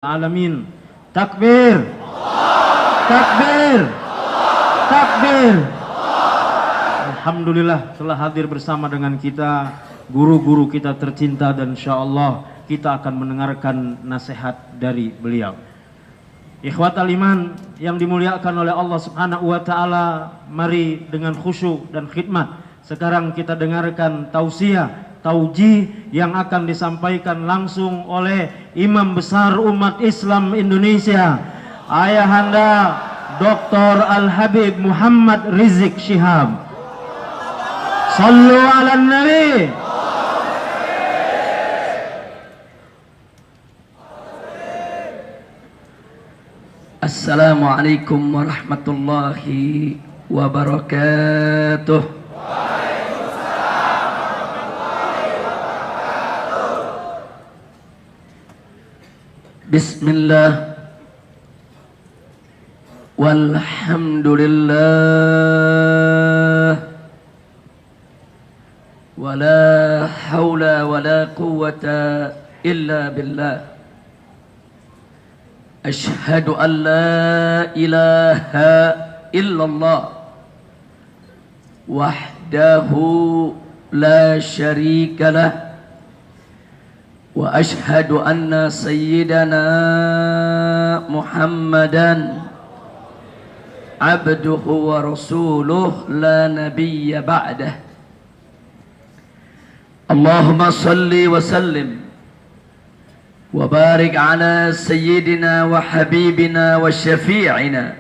Alamin. Takbir, takbir, takbir. Alhamdulillah telah hadir bersama dengan kita guru-guru kita tercinta, dan insyaallah kita akan mendengarkan nasihat dari beliau. Ikhwatal iman yang dimuliakan oleh Allah Subhanahu wa taala, mari dengan khusyuk dan khidmat sekarang kita dengarkan tausiah tauji yang akan disampaikan langsung oleh Imam Besar Umat Islam Indonesia, Ayahanda Dr. Al-Habib Muhammad Rizik Syihab. Sallu ala Nabi. Assalamualaikum warahmatullahi wabarakatuh. Bismillah walhamdulillah wala hawla wala quwwata illa billah. Ashhadu an la ilaha illallah wahdahu la syarika lah, wa ashhadu anna sayyidana Muhammadan abduhu wa rasuluh la nabiyya ba'dah. Allahumma salli wa sallim wa barik ala sayyidina wa habibina wa syafi'ina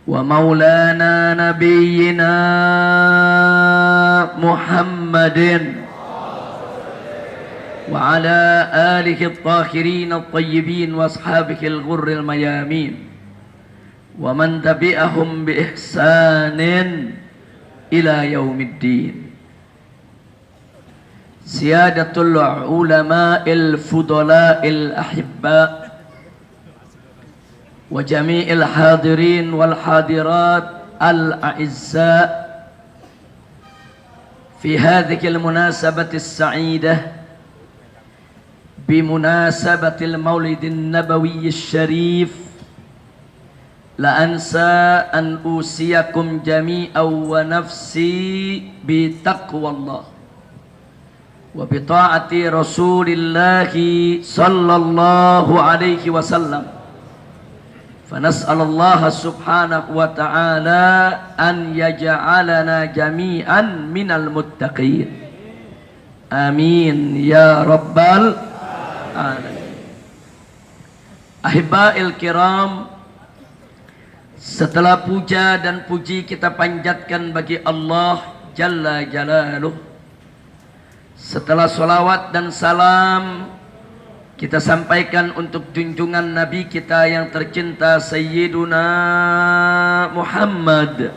wa maulana nabiyyina Muhammadin wa ala alihi at-tahirin at-tayyibin wa ashabihi al-ghurril mayamin wa man tabi'ahum bi ihsanin ila yaumiddin. Siyadatul ulama'il fudala'il ahibba wa jami'il hadirin wal hadirat al-a'izza fi hadhihi al-munasabati as-sa'idah بمناسبة المولد النبوي الشريف، لا أنسى أن أوصيكم جميعا ونفسي بتقوى الله وبطاعة رسول الله صلى الله عليه وسلم، فنسأل الله سبحانه وتعالى أن يجعلنا جميعا من المتقين. آمين يا رب Ahibbail kiram, setelah puja dan puji kita panjatkan bagi Allah Jalla Jalaluh, setelah salawat dan salam kita sampaikan untuk junjungan Nabi kita yang tercinta Sayyiduna Muhammad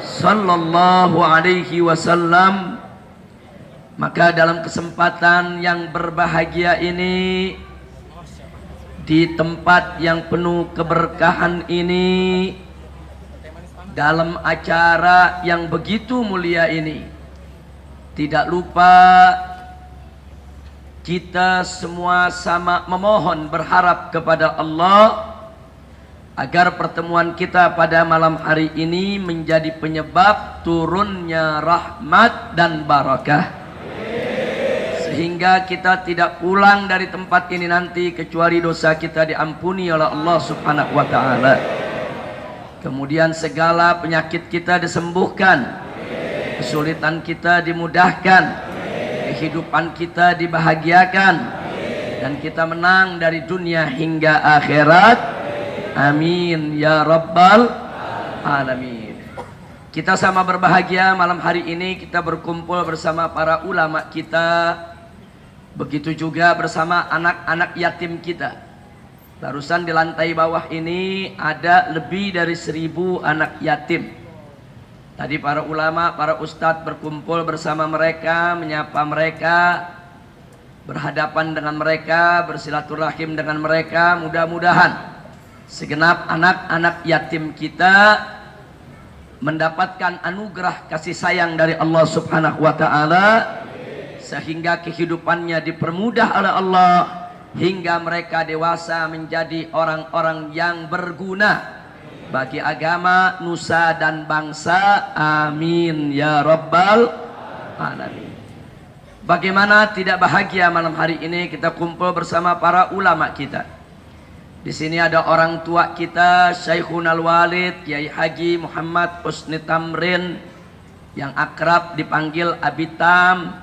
sallallahu alaihi wasallam, maka dalam kesempatan yang berbahagia ini, di tempat yang penuh keberkahan ini, dalam acara yang begitu mulia ini, tidak lupa kita semua sama memohon berharap kepada Allah agar pertemuan kita pada malam hari ini menjadi penyebab turunnya rahmat dan barakah, sehingga kita tidak pulang dari tempat ini nanti kecuali dosa kita diampuni oleh Allah Subhanahu wa taala. Kemudian segala penyakit kita disembuhkan, kesulitan kita dimudahkan, kehidupan kita dibahagiakan, dan kita menang dari dunia hingga akhirat. Amin ya rabbal alamin. Kita sama berbahagia malam hari ini, kita berkumpul bersama para ulama kita, begitu juga bersama anak-anak yatim kita. Barusan di lantai bawah ini ada lebih dari 1000 anak yatim. Tadi para ulama, para ustadz berkumpul bersama mereka, menyapa mereka, berhadapan dengan mereka, bersilaturahim dengan mereka. Mudah-mudahan segenap anak-anak yatim kita mendapatkan anugerah kasih sayang dari Allah Subhanahu wa taala, sehingga kehidupannya dipermudah oleh Allah, hingga mereka dewasa menjadi orang-orang yang berguna bagi agama, nusa dan bangsa. Amin ya rabbal alamin. Bagaimana tidak bahagia malam hari ini kita kumpul bersama para ulama kita. Di sini ada orang tua kita, Syekhunal Walid Kiai Haji Muhammad Husni Tamrin yang akrab dipanggil Abitam.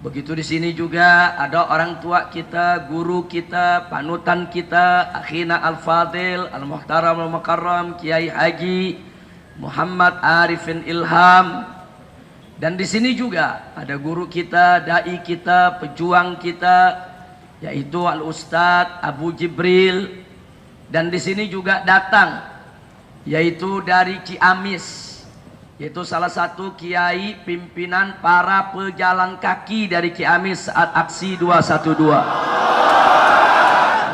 Begitu di sini juga ada orang tua kita, guru kita, panutan kita, akhina Al-Fadil, Al-Muhtaram Al-Mukarram, Kiai Haji Muhammad Arifin Ilham. Dan di sini juga ada guru kita, dai kita, pejuang kita, yaitu Al-Ustadz Abu Jibril. Dan di sini juga datang, yaitu dari Ciamis, yaitu salah satu kiai pimpinan para pejalan kaki dari Ciamis saat aksi 212,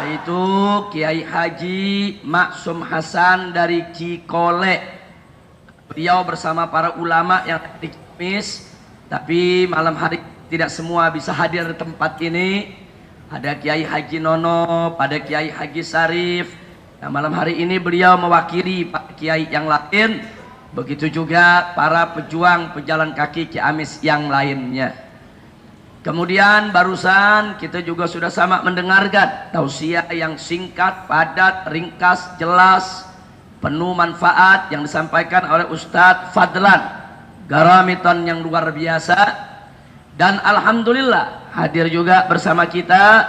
yaitu Kiai Haji Maksum Hasan dari Cikole. Beliau bersama para ulama yang di Ciamis, tapi malam hari tidak semua bisa hadir di tempat ini. Ada Kiai Haji Nono, ada Kiai Haji Sarif. Nah, malam hari ini beliau mewakili Pak Kiai yang lain. Begitu juga para pejuang pejalan kaki Ciamis yang lainnya. Kemudian barusan kita juga sudah sama mendengarkan tausiah yang singkat, padat, ringkas, jelas, penuh manfaat yang disampaikan oleh Ustadz Fadlan Garamiton yang luar biasa. Dan alhamdulillah hadir juga bersama kita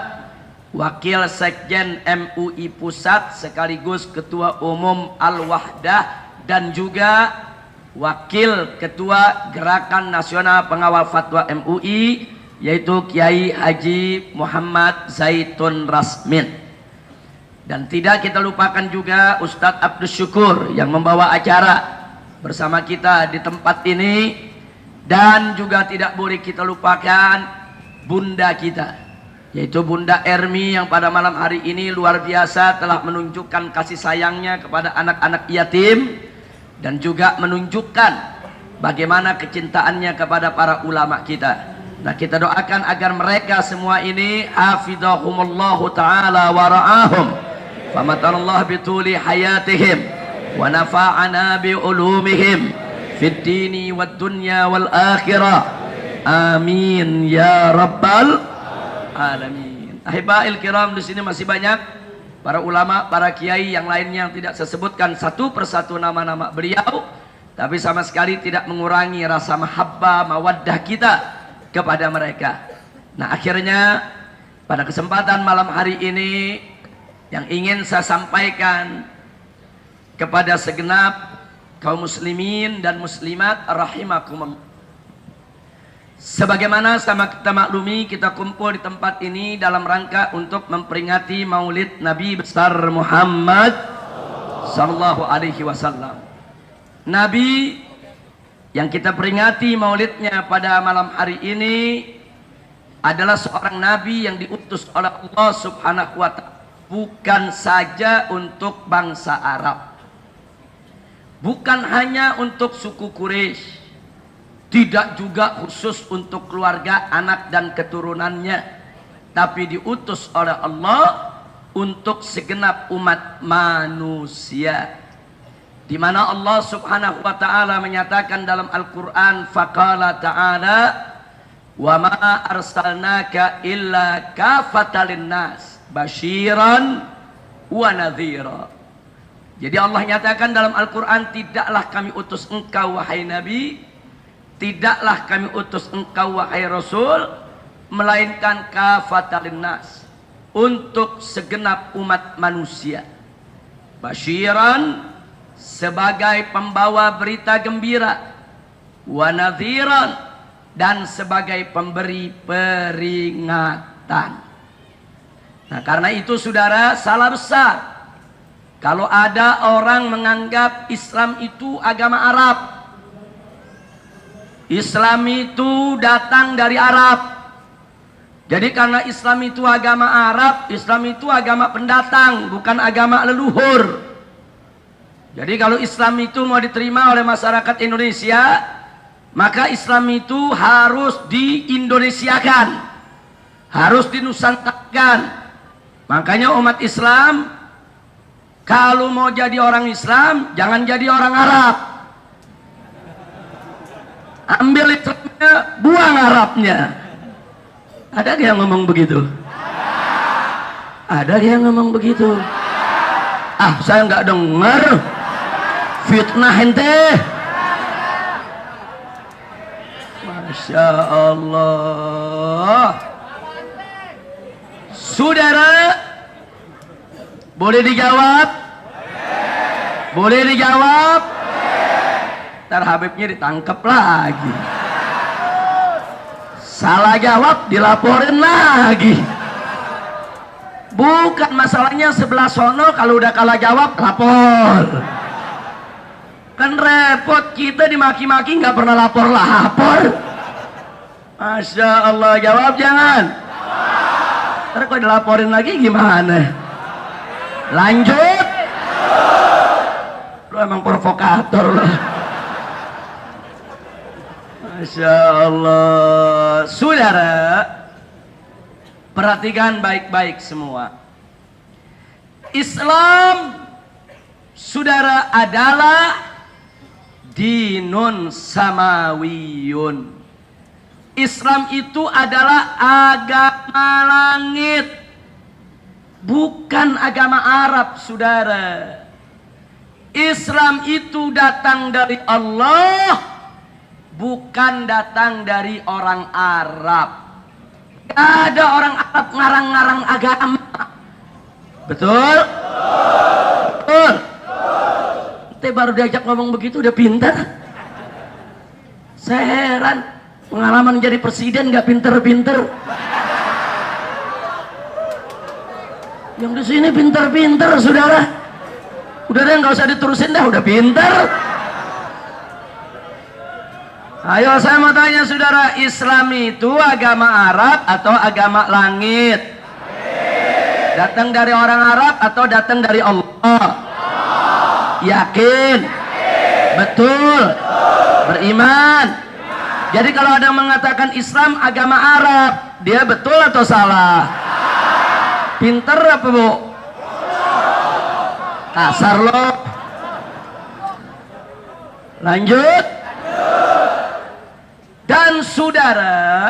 Wakil Sekjen MUI Pusat sekaligus Ketua Umum Al-Wahdah dan juga Wakil Ketua Gerakan Nasional Pengawal Fatwa MUI, yaitu Kiai Haji Muhammad Zaitun Rasmin. Dan tidak kita lupakan juga Ustadz Abdus Syukur yang membawa acara bersama kita di tempat ini. Dan juga tidak boleh kita lupakan Bunda kita, yaitu Bunda Ermi yang pada malam hari ini luar biasa telah menunjukkan kasih sayangnya kepada anak-anak yatim dan juga menunjukkan bagaimana kecintaannya kepada para ulama kita. Nah, kita doakan agar mereka semua ini hafidhahumullahu ta'ala wa ra'ahum famatanallah bituli hayatihim wa nafa'ana bi ulumihim fid dini wad dunya wal akhirah. Amin ya rabbal alamin. Ahibail kiram, di sini masih banyak para ulama, para kiai yang lainnya yang tidak saya sebutkan satu persatu nama-nama beliau, tapi sama sekali tidak mengurangi rasa mahabbah, mawaddah kita kepada mereka. Nah, akhirnya pada kesempatan malam hari ini yang ingin saya sampaikan kepada segenap kaum muslimin dan muslimat rahimakumullah. Sebagaimana sama kita maklumi, kita kumpul di tempat ini dalam rangka untuk memperingati Maulid Nabi besar Muhammad sallallahu alaihi wasallam. Nabi yang kita peringati maulidnya pada malam hari ini adalah seorang nabi yang diutus oleh Allah Subhanahu wa ta'ala, bukan saja untuk bangsa Arab, bukan hanya untuk suku Quraisy, tidak juga khusus untuk keluarga, anak dan keturunannya, tapi diutus oleh Allah untuk segenap umat manusia. Di mana Allah Subhanahu wa ta'ala menyatakan dalam Al-Qur'an, faqala ta'ala wa ma arsalnaka illa kafatan linnas basyiran wa nadhira. Jadi Allah nyatakan dalam Al-Qur'an, tidaklah kami utus engkau wahai Nabi, tidaklah kami utus engkau wahai Rasul, melainkan kafatan linnas, untuk segenap umat manusia. Basyiran, sebagai pembawa berita gembira, wa nadhiran, dan sebagai pemberi peringatan. Nah, karena itu saudara, salah besar kalau ada orang menganggap Islam itu agama Arab. Islam itu datang dari Arab. Jadi karena Islam itu agama Arab, Islam itu agama pendatang, bukan agama leluhur. Jadi kalau Islam itu mau diterima oleh masyarakat Indonesia, maka Islam itu harus diindonesiakan, harus dinusantarakan, Makanya umat Islam kalau mau jadi orang Islam jangan jadi orang Arab. Ambil Islamnya, buang Arabnya. Ada yang ngomong begitu? Ada yang ngomong begitu? Ah, saya nggak dengar. Fitnah ente. Masya Allah. Saudara, boleh dijawab? Boleh dijawab? Ntar Habibnya ditangkap lagi. Salah jawab dilaporin lagi. Bukan masalahnya sebelah sono kalau udah kalah jawab lapor. Kan repot, kita dimaki-maki nggak pernah lapor. Masya Allah, jawab jangan. Ntar kalau dilaporin lagi gimana? Lanjut. Lu emang provokator lu. Masya Allah. Saudara, perhatikan baik-baik semua. Islam, saudara, adalah dinun samawiyun. Islam itu adalah agama langit, bukan agama Arab, saudara. Islam itu datang dari Allah, bukan datang dari orang Arab. Gak ada orang Arab ngarang-ngarang agama. Betul? Betul. Kita baru diajak ngomong begitu udah pintar. Saya heran, pengalaman jadi presiden gak pinter-pinter. Yang di sini pinter-pinter, saudara. Udah deh, nggak usah diterusin dah, udah pinter. Ayo saya mau tanya saudara, Islam itu agama Arab atau agama langit? Datang dari orang Arab atau datang dari Allah? Yakin? Betul? Beriman? Jadi kalau ada yang mengatakan Islam agama Arab, dia betul atau salah? Pinter apa bu? Kasar lo. Lanjut. Dan saudara,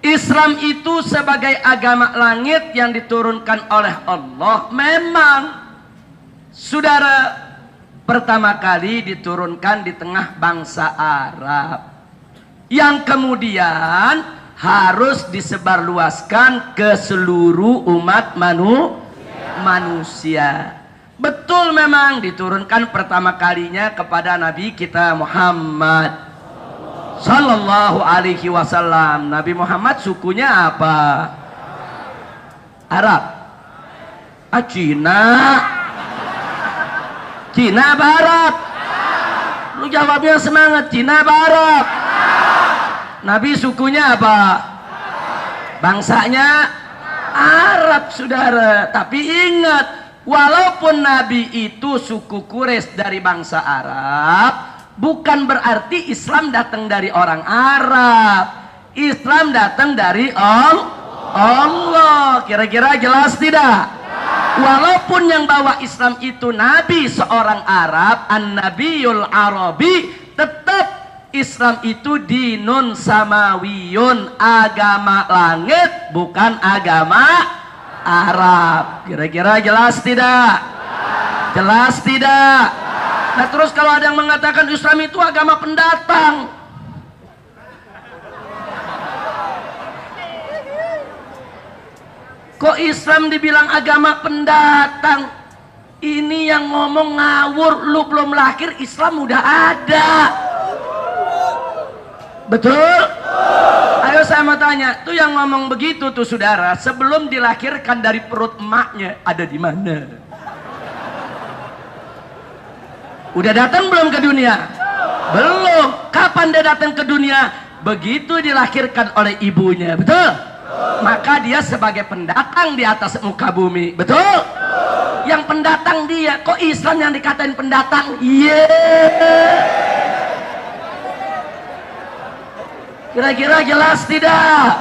Islam itu sebagai agama langit yang diturunkan oleh Allah. Memang saudara, pertama kali diturunkan di tengah bangsa Arab, yang kemudian harus disebarluaskan ke seluruh umat manusia. Betul, memang diturunkan pertama kalinya kepada Nabi kita Muhammad Sallallahu alaihi wasallam. Nabi Muhammad sukunya apa? Arab? Cina? Cina apa Arab? Lu jawabnya semangat. Cina apa Arab? Nabi sukunya apa? Bangsanya Arab, saudara. Tapi ingat, walaupun Nabi itu suku Quraisy dari bangsa Arab, bukan berarti Islam datang dari orang Arab. Islam datang dari Allah. Kira-kira jelas tidak? Walaupun yang bawa Islam itu Nabi seorang Arab, an-nabiyul Arabi, tetap Islam itu dinun samawiyun, agama langit, bukan agama Arab. Kira-kira jelas tidak? Jelas tidak? Nah terus kalau ada yang mengatakan Islam itu agama pendatang, kok Islam dibilang agama pendatang? Ini yang ngomong ngawur. Lu belum lahir Islam udah ada. Betul? Ayo saya mau tanya, tuh yang ngomong begitu tuh saudara, sebelum dilahirkan dari perut emaknya ada di mana? Udah datang belum ke dunia? Belum. Kapan dia datang ke dunia? Begitu dilahirkan oleh ibunya. Betul? Maka dia sebagai pendatang di atas muka bumi. Betul? Yang pendatang dia. Kok Islam yang dikatain pendatang? Kira-kira jelas tidak?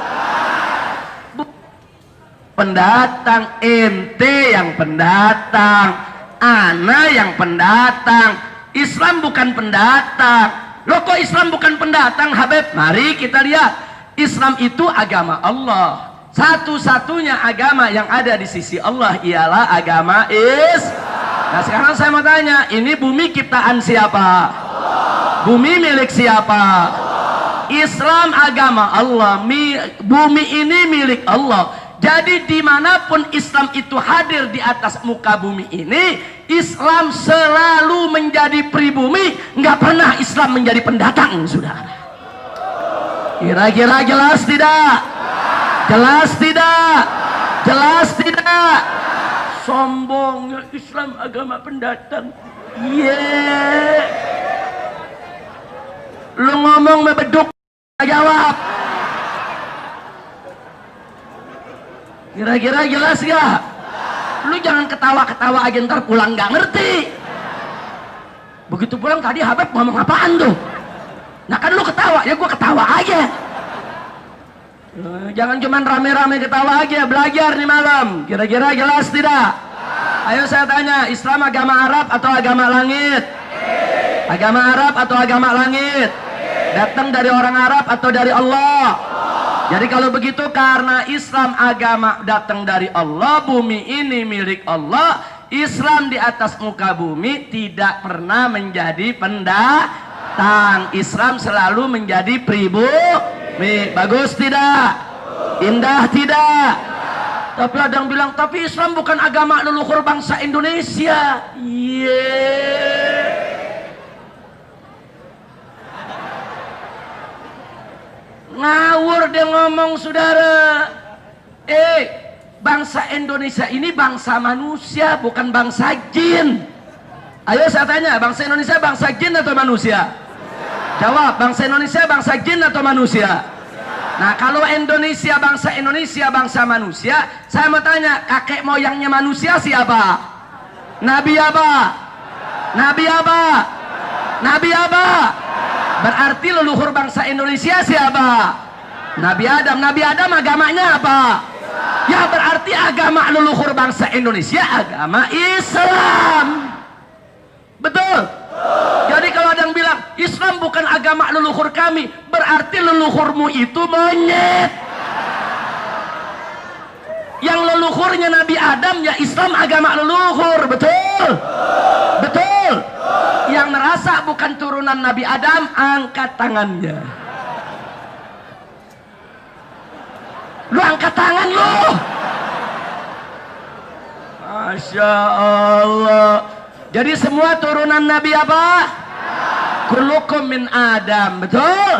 pendatang, ente yang pendatang, ana yang pendatang. Islam bukan pendatang. Loh kok Islam bukan pendatang, Habib? Mari kita lihat. Islam itu agama Allah. Satu-satunya agama yang ada di sisi Allah ialah agama Islam. Nah sekarang saya mau tanya, ini bumi ciptaan siapa? Bumi milik siapa? Islam agama Allah, bumi ini milik Allah. Jadi dimanapun Islam itu hadir di atas muka bumi ini, Islam selalu menjadi pribumi, nggak pernah Islam menjadi pendatang, saudara. Kira-kira jelas tidak? Jelas tidak? Jelas tidak? Sombongnya Islam agama pendatang. Lu ngomong mebeduk, jawab. Kira-kira jelas gak? Lu jangan ketawa-ketawa aja ntar pulang gak ngerti. Begitu pulang tadi Habib ngomong apaan tuh? Nah kan lu ketawa, ya gua ketawa aja. Jangan cuman rame-rame ketawa aja, belajar nih malam. Kira-kira jelas tidak? Ayo saya tanya, Islam agama Arab atau agama langit? Agama Arab atau agama langit? Datang dari orang Arab atau dari Allah? Jadi kalau begitu, karena Islam agama datang dari Allah, bumi ini milik Allah, Islam di atas muka bumi tidak pernah menjadi pendatang. Islam selalu menjadi pribumi. Bagus tidak? Indah tidak? Tapi ada yang bilang, tapi Islam bukan agama leluhur bangsa Indonesia. Ngawur dia ngomong, saudara. Bangsa Indonesia ini bangsa manusia, bukan bangsa jin. Ayo saya tanya, bangsa Indonesia bangsa jin atau manusia? Jawab, bangsa Indonesia bangsa jin atau manusia? Nah kalau Indonesia bangsa manusia, saya mau tanya, kakek moyangnya manusia siapa? Nabi apa? Nabi apa? Nabi apa? Berarti leluhur bangsa Indonesia siapa? Nabi Adam. Nabi Adam agamanya apa? Ya berarti agama leluhur bangsa Indonesia agama Islam. Betul? Jadi kalau ada yang bilang Islam bukan agama leluhur kami, berarti leluhurmu itu monyet. Yang leluhurnya Nabi Adam, ya Islam agama leluhur. Betul? Betul? Yang merasa bukan turunan Nabi Adam, angkat tangannya. Lu angkat tangan lu. Masya Allah. Jadi semua turunan Nabi apa? Kullukum min Adam. Betul?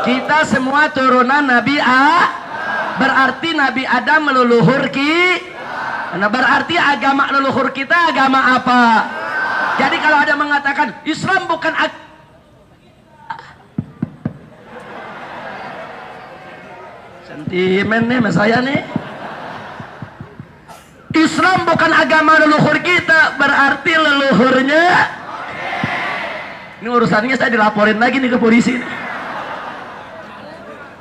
Kita semua turunan Nabi Berarti Nabi Adam meleluhur Nah berarti agama leluhur kita agama apa? Jadi kalau ada mengatakan Islam bukan sentimen nih mas saya nih, Islam bukan agama leluhur kita, berarti leluhurnya ini urusannya saya dilaporin lagi nih ke polisi nih.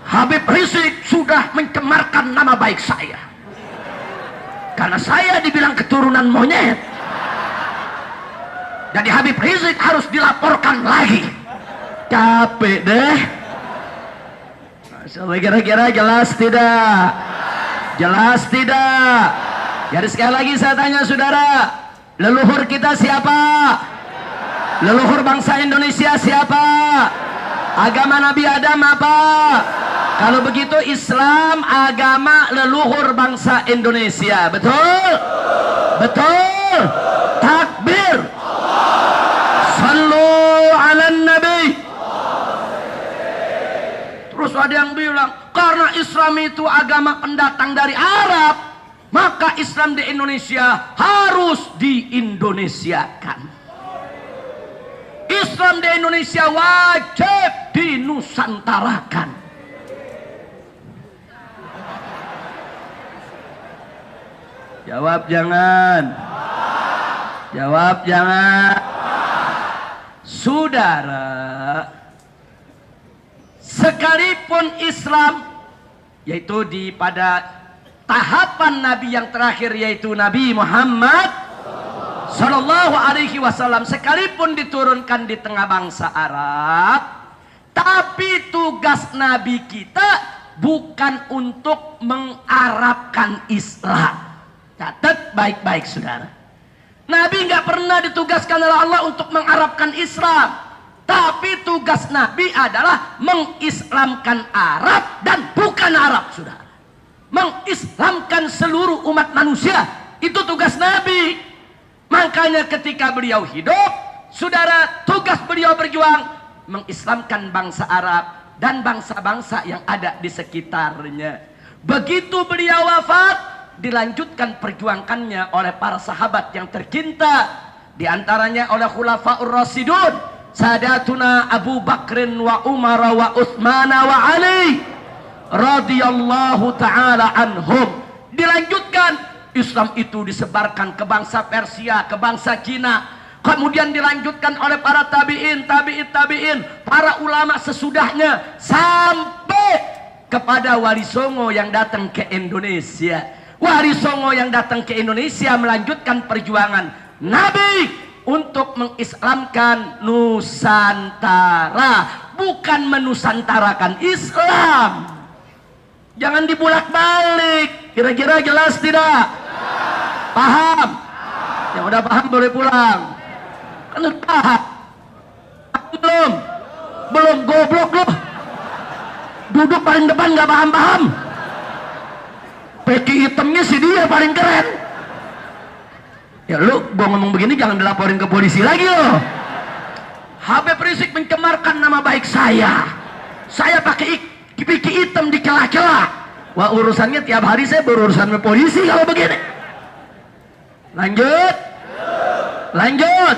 Habib Rizik sudah mencemarkan nama baik saya karena saya dibilang keturunan monyet. Jadi Habib Rizik harus dilaporkan lagi. Capek deh. Kira-kira jelas tidak? Jelas tidak? Jadi sekali lagi saya tanya saudara, leluhur kita siapa? Leluhur bangsa Indonesia siapa? Agama Nabi Adam apa? Kalau begitu Islam agama leluhur bangsa Indonesia. Betul? Betul? Takbir. Sallu ala Nabi. Terus ada yang bilang, karena Islam itu agama pendatang dari Arab, maka Islam di Indonesia harus diindonesiakan. Islam di Indonesia wajib dinusantarakan. Jawab jangan. Jawab jangan. Saudara, sekalipun Islam yaitu pada tahapan Nabi yang terakhir, yaitu Nabi Muhammad Sallallahu Alaihi Wasallam, sekalipun diturunkan di tengah bangsa Arab, tapi tugas Nabi kita bukan untuk mengarabkan Islam. Catat baik-baik saudara. Nabi nggak pernah ditugaskan oleh Allah untuk mengarabkan Islam, tapi tugas Nabi adalah mengislamkan Arab dan bukan Arab, saudara. Mengislamkan seluruh umat manusia, itu tugas Nabi. Makanya ketika beliau hidup, saudara, tugas beliau berjuang mengislamkan bangsa Arab dan bangsa-bangsa yang ada di sekitarnya. Begitu beliau wafat, dilanjutkan perjuangannya oleh para sahabat yang tercinta, di antaranya oleh Khulafaur Rasyidun, Sadatuna Abu Bakrin wa Umar wa Utsman wa Ali radhiyallahu taala anhum. Dilanjutkan, Islam itu disebarkan ke bangsa Persia, ke bangsa Cina, kemudian dilanjutkan oleh para tabi'in, tabi'in, para ulama sesudahnya, sampai kepada Wali Songo yang datang ke Indonesia. Wali Songo yang datang ke Indonesia melanjutkan perjuangan Nabi untuk mengislamkan Nusantara, bukan menusantarakan Islam. Jangan dibulak-balik. Kira-kira jelas tidak? Paham? Yang udah paham boleh pulang. Kan udah paham? Belum? Belum, goblok loh. Duduk paling depan gak paham-paham. Peci hitamnya si dia paling keren. Ya lu, gua ngomong begini jangan dilaporin ke polisi lagi loh. Habib Rizik mencemarkan nama baik saya. Saya pakai peci hitam di celah-celah. Wah, urusannya tiap hari saya berurusan sama polisi kalau begini. Lanjut. Lanjut.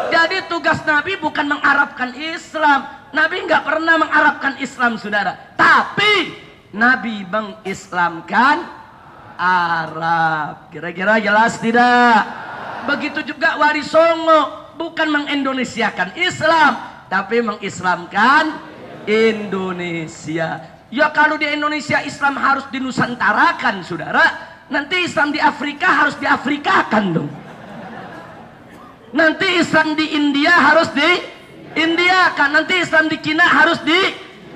Jadi tugas Nabi bukan mengarabkan Islam. Nabi nggak pernah mengarabkan Islam, saudara. Tapi Nabi mengislamkan Arab. Kira-kira jelas tidak? Begitu juga Wali Songo, bukan mengendonesiakan Islam, tapi mengislamkan Indonesia. Ya kalau di Indonesia Islam harus dinusantarakan, saudara, nanti Islam di Afrika harus diafrikakan dong. Nanti Islam di India harus di Indiakan, nanti Islam di Cina harus di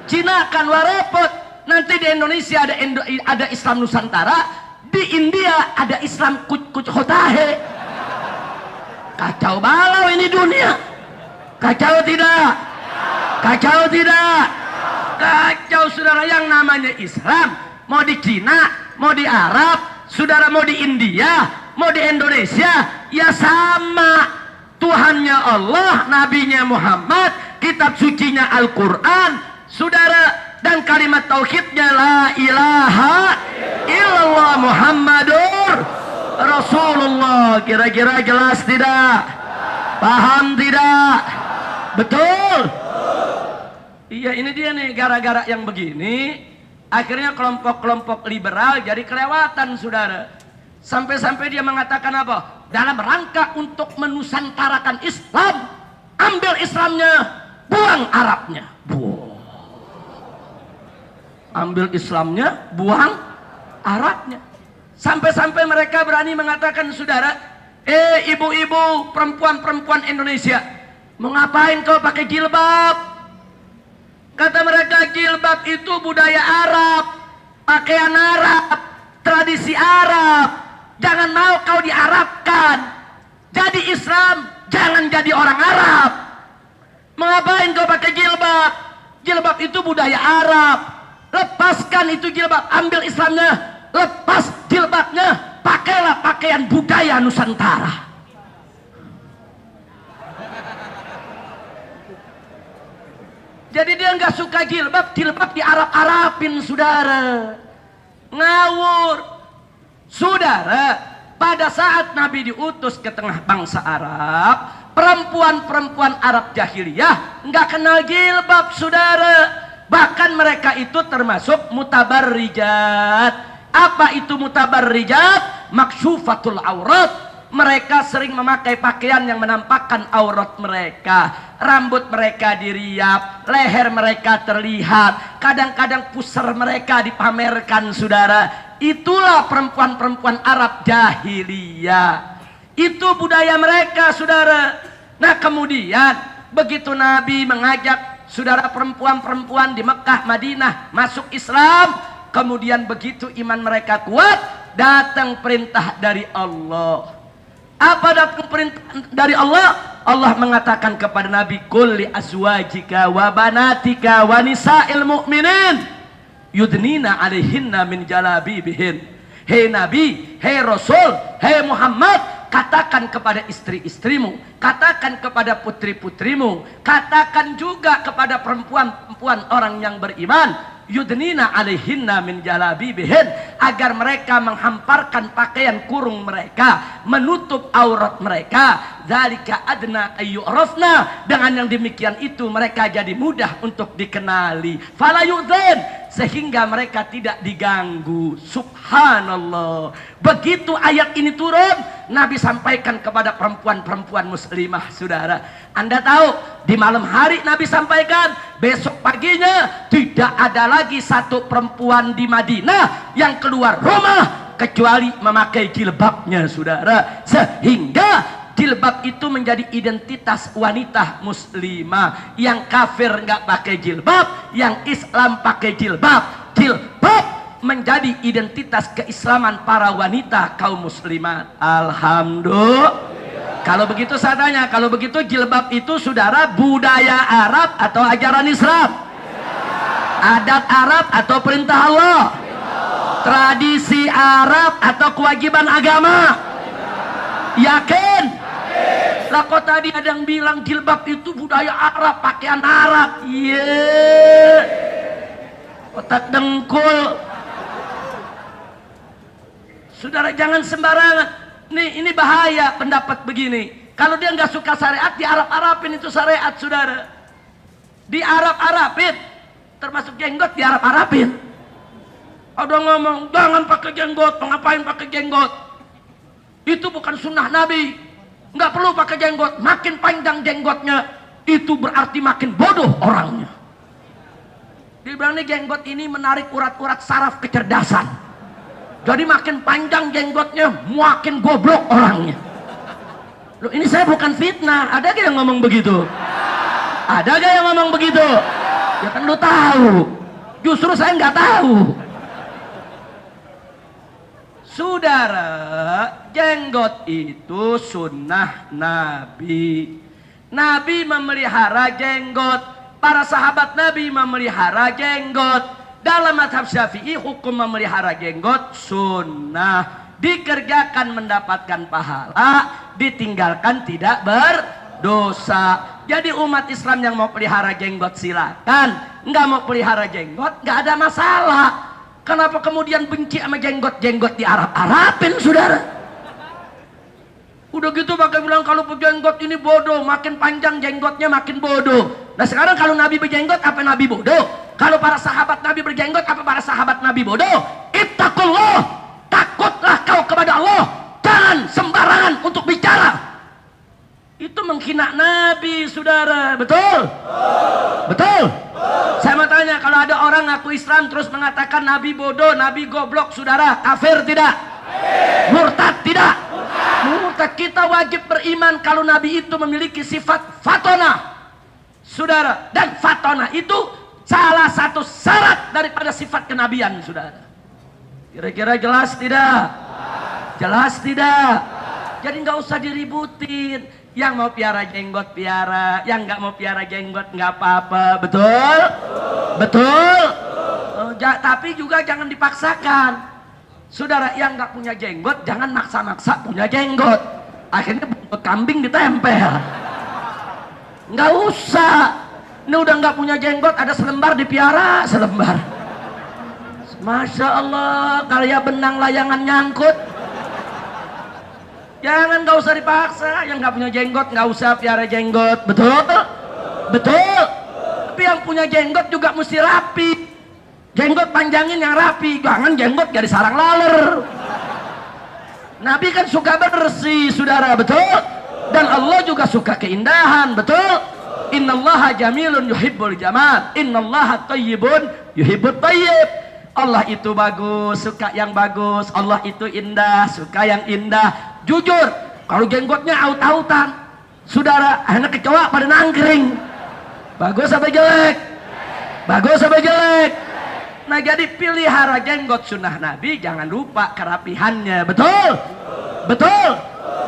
Cinakan. Wah repot. Nanti di Indonesia ada Islam Nusantara, di India ada Islam kuc hotahe. Kacau balau ini dunia. Kacau tidak? Kacau tidak? Kacau, saudara. Yang namanya Islam, mau di Cina, mau di Arab, saudara, mau di India, mau di Indonesia, ya sama. Tuhannya Allah, nabinya Muhammad, kitab sucinya Al-Quran, saudara, dan kalimat tauhidnya la ilaha illallah Muhammadur Rasulullah. Kira-kira jelas tidak? Paham tidak? Betul? Iya, ini dia nih, gara-gara yang begini akhirnya kelompok-kelompok liberal jadi kelewatan, saudara. Sampai-sampai dia mengatakan apa? Dalam rangka untuk menusantarakan Islam, ambil Islamnya, buang Arabnya. Ambil Islamnya, buang Arabnya. Sampai-sampai mereka berani mengatakan, saudara, ibu-ibu, perempuan-perempuan Indonesia, mau ngapain kau pakai jilbab? Kata mereka, jilbab itu budaya Arab, pakaian Arab, tradisi Arab. Jangan mau kau diarabkan. Jadi Islam, jangan jadi orang Arab. Mengapain kau pakai jilbab? Jilbab itu budaya Arab. Lepaskan itu jilbab, ambil Islamnya, lepas jilbabnya, pakailah pakaian budaya Nusantara. Jadi dia nggak suka jilbab, jilbab di Arab-Arabin, saudara. Ngawur. Saudara, pada saat Nabi diutus ke tengah bangsa Arab, perempuan-perempuan Arab jahiliyah nggak kenal jilbab, saudara. Bahkan mereka itu termasuk mutabarrijat. Apa itu mutabarrijat? Maksyufatul aurat. Mereka sering memakai pakaian yang menampakkan aurat mereka. Rambut mereka diriap, leher mereka terlihat. Kadang-kadang pusar mereka dipamerkan, saudara. Itulah perempuan-perempuan Arab jahiliyah. Itu budaya mereka, saudara. Nah kemudian begitu Nabi mengajak saudara perempuan-perempuan di Mekah, Madinah masuk Islam, kemudian begitu iman mereka kuat, datang perintah dari Allah. Apa datang perintah dari Allah? Allah mengatakan kepada Nabi, "Qul li azwajika wa banatika wa nisa'il mu'minin yudnina 'alaihinna min jalabibihin." Hei Nabi, hei Rasul, hei Muhammad, katakan kepada istri-istrimu, katakan kepada putri-putrimu, katakan juga kepada perempuan-perempuan orang yang beriman, yudnina 'alaihinna min jalabibihin, agar mereka menghamparkan pakaian kurung mereka, menutup aurat mereka. Dzalika adna ayyurafna, dengan yang demikian itu mereka jadi mudah untuk dikenali. Fala yu'dzin, sehingga mereka tidak diganggu. Subhanallah. Begitu ayat ini turun, Nabi sampaikan kepada perempuan-perempuan muslimah, saudara. Anda tahu, di malam hari Nabi sampaikan, besok paginya tidak ada lagi satu perempuan di Madinah yang keluar rumah kecuali memakai jilbabnya, saudara. Sehingga jilbab itu menjadi identitas wanita muslimah. Yang kafir nggak pakai jilbab, yang Islam pakai jilbab. Jilbab menjadi identitas keislaman para wanita kaum muslimat. Alhamdulillah. Kalau begitu saya tanya, kalau begitu jilbab itu, saudara, budaya Arab atau ajaran Islam? Adat Arab atau perintah Allah? Tradisi Arab atau kewajiban agama? Yakin? Lah kok tadi ada yang bilang jilbab itu budaya Arab, pakaian Arab. Iya. Otak dengkul. Saudara jangan sembarangan. Ini bahaya pendapat begini. Kalau dia nggak suka syariat, di Arab-Arabin itu syariat, saudara. Di Arab-Arabin, termasuk jenggot di Arab-Arabin. Ada ngomong jangan pakai jenggot, ngapain pakai jenggot? Itu bukan sunnah Nabi. Nggak perlu pakai jenggot. Makin panjang jenggotnya, itu berarti makin bodoh orangnya. Dibilang nih jenggot ini menarik urat-urat saraf kecerdasan. Jadi makin panjang jenggotnya, makin goblok orangnya. Loh, ini saya bukan fitnah. Ada gak yang ngomong begitu? Ada gak yang ngomong begitu? Ya kan lu tahu. Justru saya nggak tahu. Saudara, jenggot itu sunnah Nabi. Nabi memelihara jenggot. Para sahabat Nabi memelihara jenggot. Dalam mazhab Syafi'i, hukum memelihara jenggot sunnah. Dikerjakan mendapatkan pahala, ditinggalkan tidak berdosa. Jadi umat Islam yang mau pelihara jenggot silakan. Nggak mau pelihara jenggot, nggak ada masalah. Kenapa kemudian benci sama jenggot-jenggot di Arab-Arabin, saudara? Udah gitu pakai bilang kalau berjenggot ini bodoh, makin panjang jenggotnya makin bodoh. Nah sekarang kalau Nabi berjenggot, apa Nabi bodoh? Kalau para sahabat Nabi berjenggot, apa para sahabat Nabi bodoh? Ittaqullah, takutlah kau kepada Allah, jangan sembarangan untuk bicara. Itu menghina Nabi, saudara. Betul? Betul? Saya mau tanya, kalau ada orang ngaku Islam terus mengatakan Nabi bodoh, Nabi goblok, saudara, kafir tidak? Murtad tidak? Murtad. Kita wajib beriman kalau Nabi itu memiliki sifat fatona, saudara. Dan fatona itu salah satu syarat daripada sifat kenabian, saudara. Kira-kira jelas tidak? Jelas tidak? Jadi nggak usah diributin. Yang mau piara jenggot piara, yang nggak mau piara jenggot nggak apa-apa. Betul? Betul? Tapi juga jangan dipaksakan. Saudara, yang nggak punya jenggot jangan maksa-maksa punya jenggot. Akhirnya buntut kambing ditempel. Nggak usah. Ini udah nggak punya jenggot, ada selembar dipiara selembar. Masya Allah, karya benang layangan nyangkut. Jangan, nggak usah dipaksa. Yang nggak punya jenggot nggak usah piara jenggot. Betul? Betul. Tapi yang punya jenggot juga mesti rapi. Jenggot panjangin yang rapi, jangan jenggot dari sarang laler. Nabi kan suka bersih, saudara. Betul? Dan Allah juga suka keindahan. Betul? Innallaha jamilun yuhibbul jamal, innallaha thayyibun yuhibbut thayyib. Allah itu bagus, suka yang bagus. Allah itu indah, suka yang indah. Jujur, kalau jenggotnya aut-autan, saudara, anak kecoa pada nangkring. Bagus apa jelek? Bagus apa jelek? Nah, jadi pelihara jenggot sunnah Nabi, jangan lupa kerapihannya. Betul? Betul?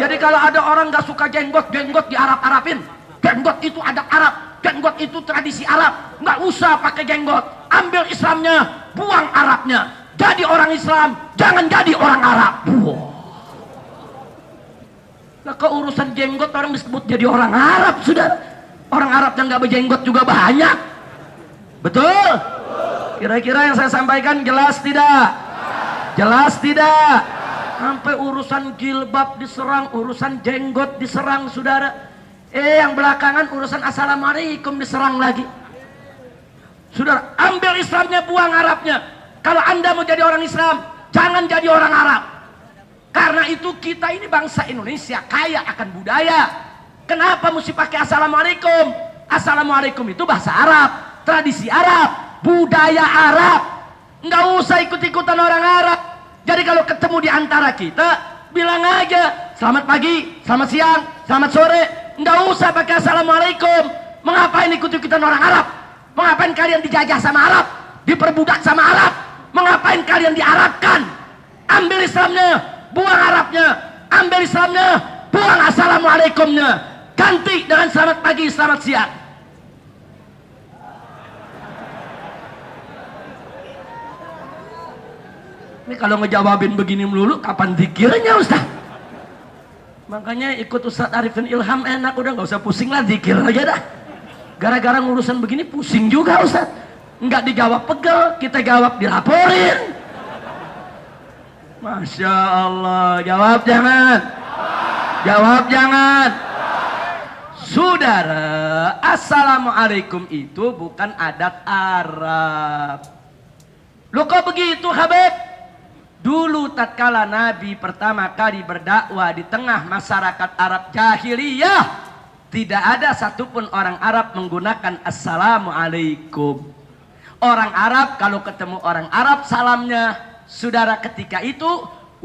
Jadi kalau ada orang gak suka jenggot, jenggot diarap-arapin. Jenggot itu adat Arab, jenggot itu tradisi Arab. Nggak usah pakai jenggot. Ambil Islamnya, buang Arabnya. Jadi orang Islam, jangan jadi orang Arab. Nah, keurusan jenggot orang disebut jadi orang Arab, saudara. Orang Arab yang nggak berjenggot juga banyak. Betul? Kira-kira yang saya sampaikan jelas tidak? Jelas tidak? Sampai urusan jilbab diserang, urusan jenggot diserang, saudara. Yang belakangan urusan assalamualaikum diserang lagi. Saudara, ambil Islamnya, buang Arabnya. Kalau Anda mau jadi orang Islam, jangan jadi orang Arab. Karena itu kita ini bangsa Indonesia kaya akan budaya. Kenapa mesti pakai assalamualaikum? Assalamualaikum itu bahasa Arab, tradisi Arab, budaya Arab. Nggak usah ikut-ikutan orang Arab. Jadi kalau ketemu di antara kita, bilang aja selamat pagi, selamat siang, selamat sore. Nggak usah pakai assalamualaikum. Mengapain ikut-ikutan orang Arab? Mengapain kalian dijajah sama Arab? Diperbudak sama Arab? Mengapain kalian diarabkan? Ambil Islamnya, buang Arabnya. Ambil Islamnya, buang assalamualaikumnya. Ganti dengan selamat pagi, selamat siang. Ini kalau ngejawabin begini melulu, kapan zikirnya Ustaz? Makanya ikut Ustaz Arifin Ilham enak, udah nggak usah pusing lah, zikir aja dah. Gara-gara ngurusan begini pusing juga Ustaz. Nggak dijawab pegel, kita jawab dilaporin. Masya Allah, jawab jangan. Jawab jangan. Saudara, assalamualaikum itu bukan adat Arab. Loh kok begitu Habib? Dulu tatkala Nabi pertama kali berdakwah di tengah masyarakat Arab jahiliyah, tidak ada satupun orang Arab menggunakan assalamualaikum. Orang Arab kalau ketemu orang Arab salamnya, saudara, ketika itu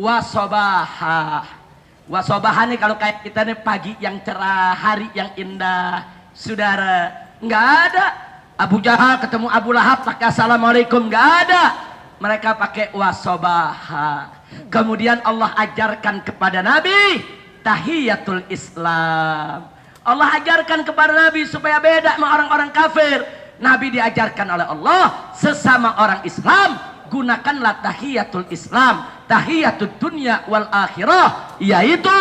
wasobahah. Wasobahah nih kalau kayak kita nih, pagi yang cerah, hari yang indah. Saudara, nggak ada. Abu Jahal ketemu Abu Lahab pakai assalamualaikum, nggak ada. Mereka pakai wasobaha. Kemudian Allah ajarkan kepada Nabi tahiyatul Islam. Allah ajarkan kepada Nabi supaya beda sama orang-orang kafir. Nabi diajarkan oleh Allah, sesama orang Islam gunakanlah tahiyatul Islam, tahiyatul dunya wal akhirah, yaitu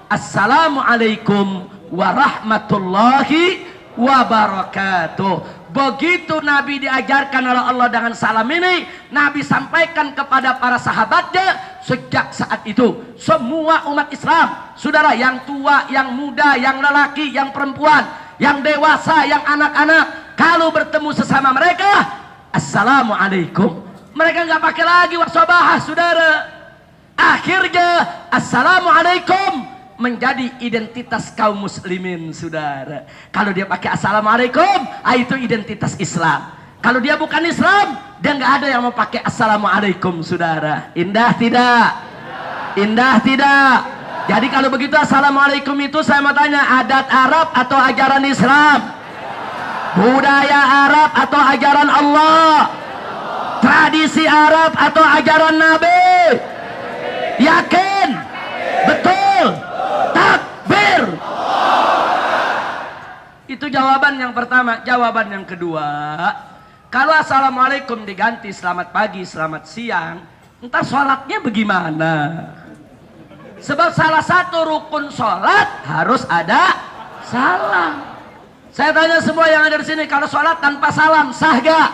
assalamualaikum warahmatullahi wabarakatuh. Begitu Nabi diajarkan oleh Allah dengan salam ini, Nabi sampaikan kepada para sahabatnya. Sejak saat itu semua umat Islam, saudara, yang tua, yang muda, yang lelaki, yang perempuan, yang dewasa, yang anak-anak, kalau bertemu sesama mereka assalamualaikum, mereka nggak pakai lagi wasobahah, saudara. Akhirnya assalamualaikum menjadi identitas kaum muslimin, saudara. Kalau dia pakai assalamualaikum, itu identitas Islam. Kalau dia bukan Islam, dia nggak ada yang mau pakai assalamualaikum, saudara. Indah tidak? Indah tidak? Jadi kalau begitu assalamualaikum itu saya mau tanya, adat Arab atau ajaran Islam? Budaya Arab atau ajaran Allah? Tradisi Arab atau ajaran Nabi? Yakin? Betul? Takbir. Itu jawaban yang pertama. Jawaban yang kedua, kalau assalamualaikum diganti selamat pagi, selamat siang, entar sholatnya bagaimana? Sebab salah satu rukun sholat harus ada salam. Saya tanya semua yang ada di sini, kalau sholat tanpa salam sah gak?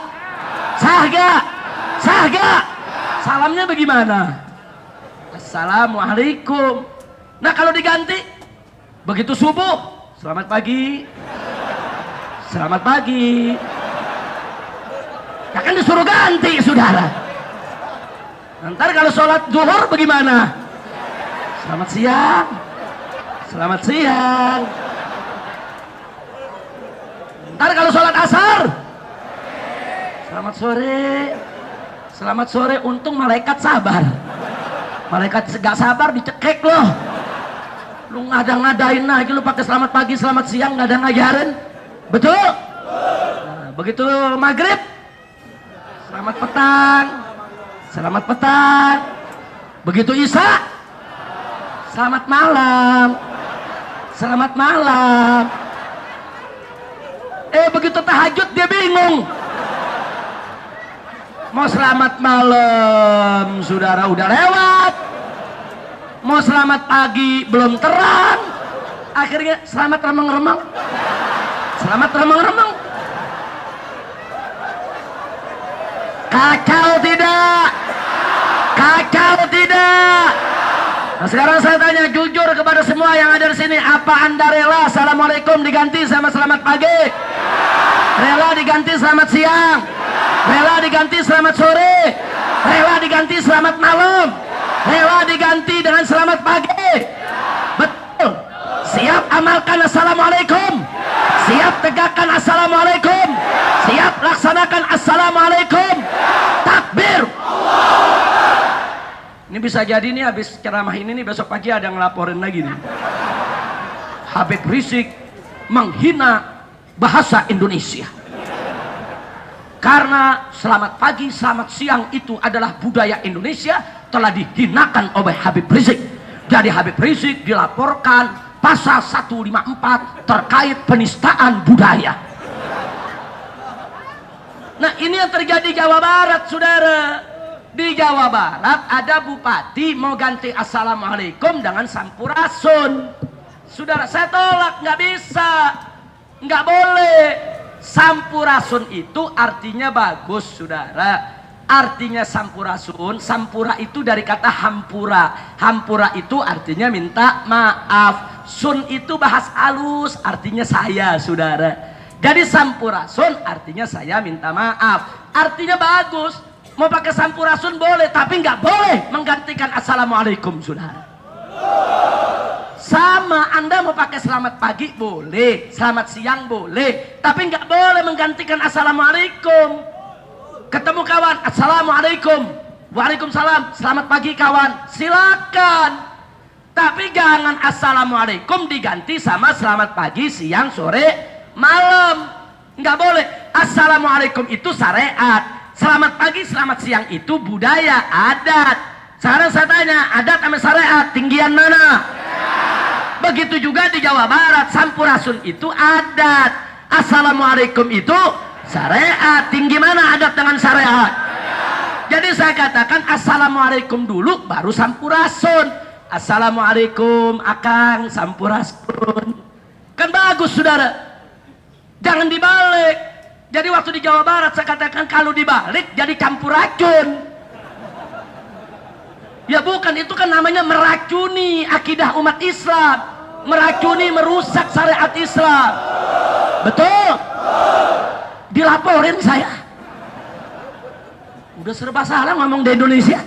Sah gak? Sah gak? Salamnya bagaimana? Assalamualaikum. Nah kalau diganti, begitu subuh, selamat pagi, selamat pagi. Ya kan disuruh ganti, saudara. Ntar kalau sholat zuhur bagaimana? Selamat siang, selamat siang. Ntar kalau sholat asar, selamat sore, Selamat sore, untung malaikat sabar. Malaikat gak sabar dicekek loh. Lu ngada-ngadain lagi lu pakai selamat pagi, selamat siang, nggak ada ngajarin. Betul? Nah, begitu maghrib, selamat petang. Selamat petang. Begitu isya, selamat malam. Selamat malam. Begitu tahajud dia bingung. Mau selamat malam, saudara, udah lewat. Mau selamat pagi, belum terang. Akhirnya selamat remeng-remeng. Selamat remeng-remeng. Kacau tidak? Kacau tidak? Nah, sekarang saya tanya jujur kepada semua yang ada di sini, apa Anda rela assalamualaikum diganti sama selamat pagi? Rela diganti selamat siang? Rela diganti selamat sore? Rela diganti selamat malam? Rela diganti dengan selamat pagi? Betul. Siap amalkan assalamualaikum? Siap tegakkan assalamualaikum? Siap laksanakan assalamualaikum? Takbir. Ini bisa jadi nih habis ceramah ini nih besok pagi ada ngelaporin lagi nih. Habib Rizik menghina bahasa Indonesia. Karena selamat pagi, selamat siang itu adalah budaya Indonesia telah dihinakan oleh Habib Rizik. Jadi Habib Rizik dilaporkan pasal 154 terkait penistaan budaya. Nah, ini yang terjadi di Jawa Barat, saudara. Di Jawa Barat ada bupati mau ganti assalamualaikum dengan sampurasun. Saudara, saya tolak, nggak bisa, nggak boleh. Sampurasun itu artinya bagus, saudara. Artinya sampurasun, sampura itu dari kata hampura. Hampura itu artinya minta maaf. Sun itu bahas halus, artinya saya, saudara. Jadi sampurasun artinya saya minta maaf. Artinya bagus. Mau pakai sampurasun boleh, tapi nggak boleh menggantikan assalamualaikum, saudara. Sama, Anda mau pakai selamat pagi boleh, selamat siang boleh, tapi nggak boleh menggantikan assalamualaikum. Ketemu kawan, assalamualaikum, waalaikumsalam, selamat pagi kawan, silakan. Tapi jangan assalamualaikum diganti sama selamat pagi, siang, sore, malam. Nggak boleh. Assalamualaikum itu syariat, selamat pagi, selamat siang itu budaya, adat. Sekarang saya tanya, adat sama syariat tinggian mana? Begitu juga di Jawa Barat, sampurasun itu adat, assalamualaikum itu syariat. Tinggi mana adat dengan syariat? Jadi saya katakan assalamualaikum dulu baru sampurasun. Assalamualaikum akang, sampurasun. Kan bagus, saudara. Jangan dibalik. Jadi waktu di Jawa Barat saya katakan kalau dibalik jadi campur racun. Ya bukan, itu kan namanya meracuni akidah umat Islam, meracuni, merusak syariat Islam. Betul? Dilaporin saya. Udah serba salah ngomong di Indonesia.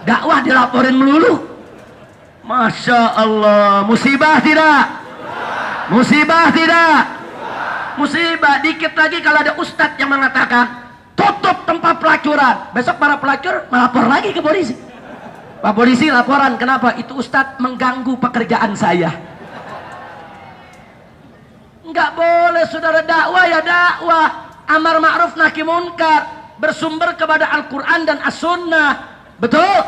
Dakwah dilaporin melulu. Masya Allah, musibah tidak? Musibah tidak? Musibah. Dikit lagi kalau ada ustadz yang mengatakan tutup tempat pelacuran, besok para pelacur melapor lagi ke polisi. Pak polisi laporan, kenapa? Itu ustadz mengganggu pekerjaan saya. Enggak boleh, saudara. Dakwah ya dakwah, amar ma'ruf nahi munkar, bersumber kepada Al-Quran dan As-Sunnah. Betul?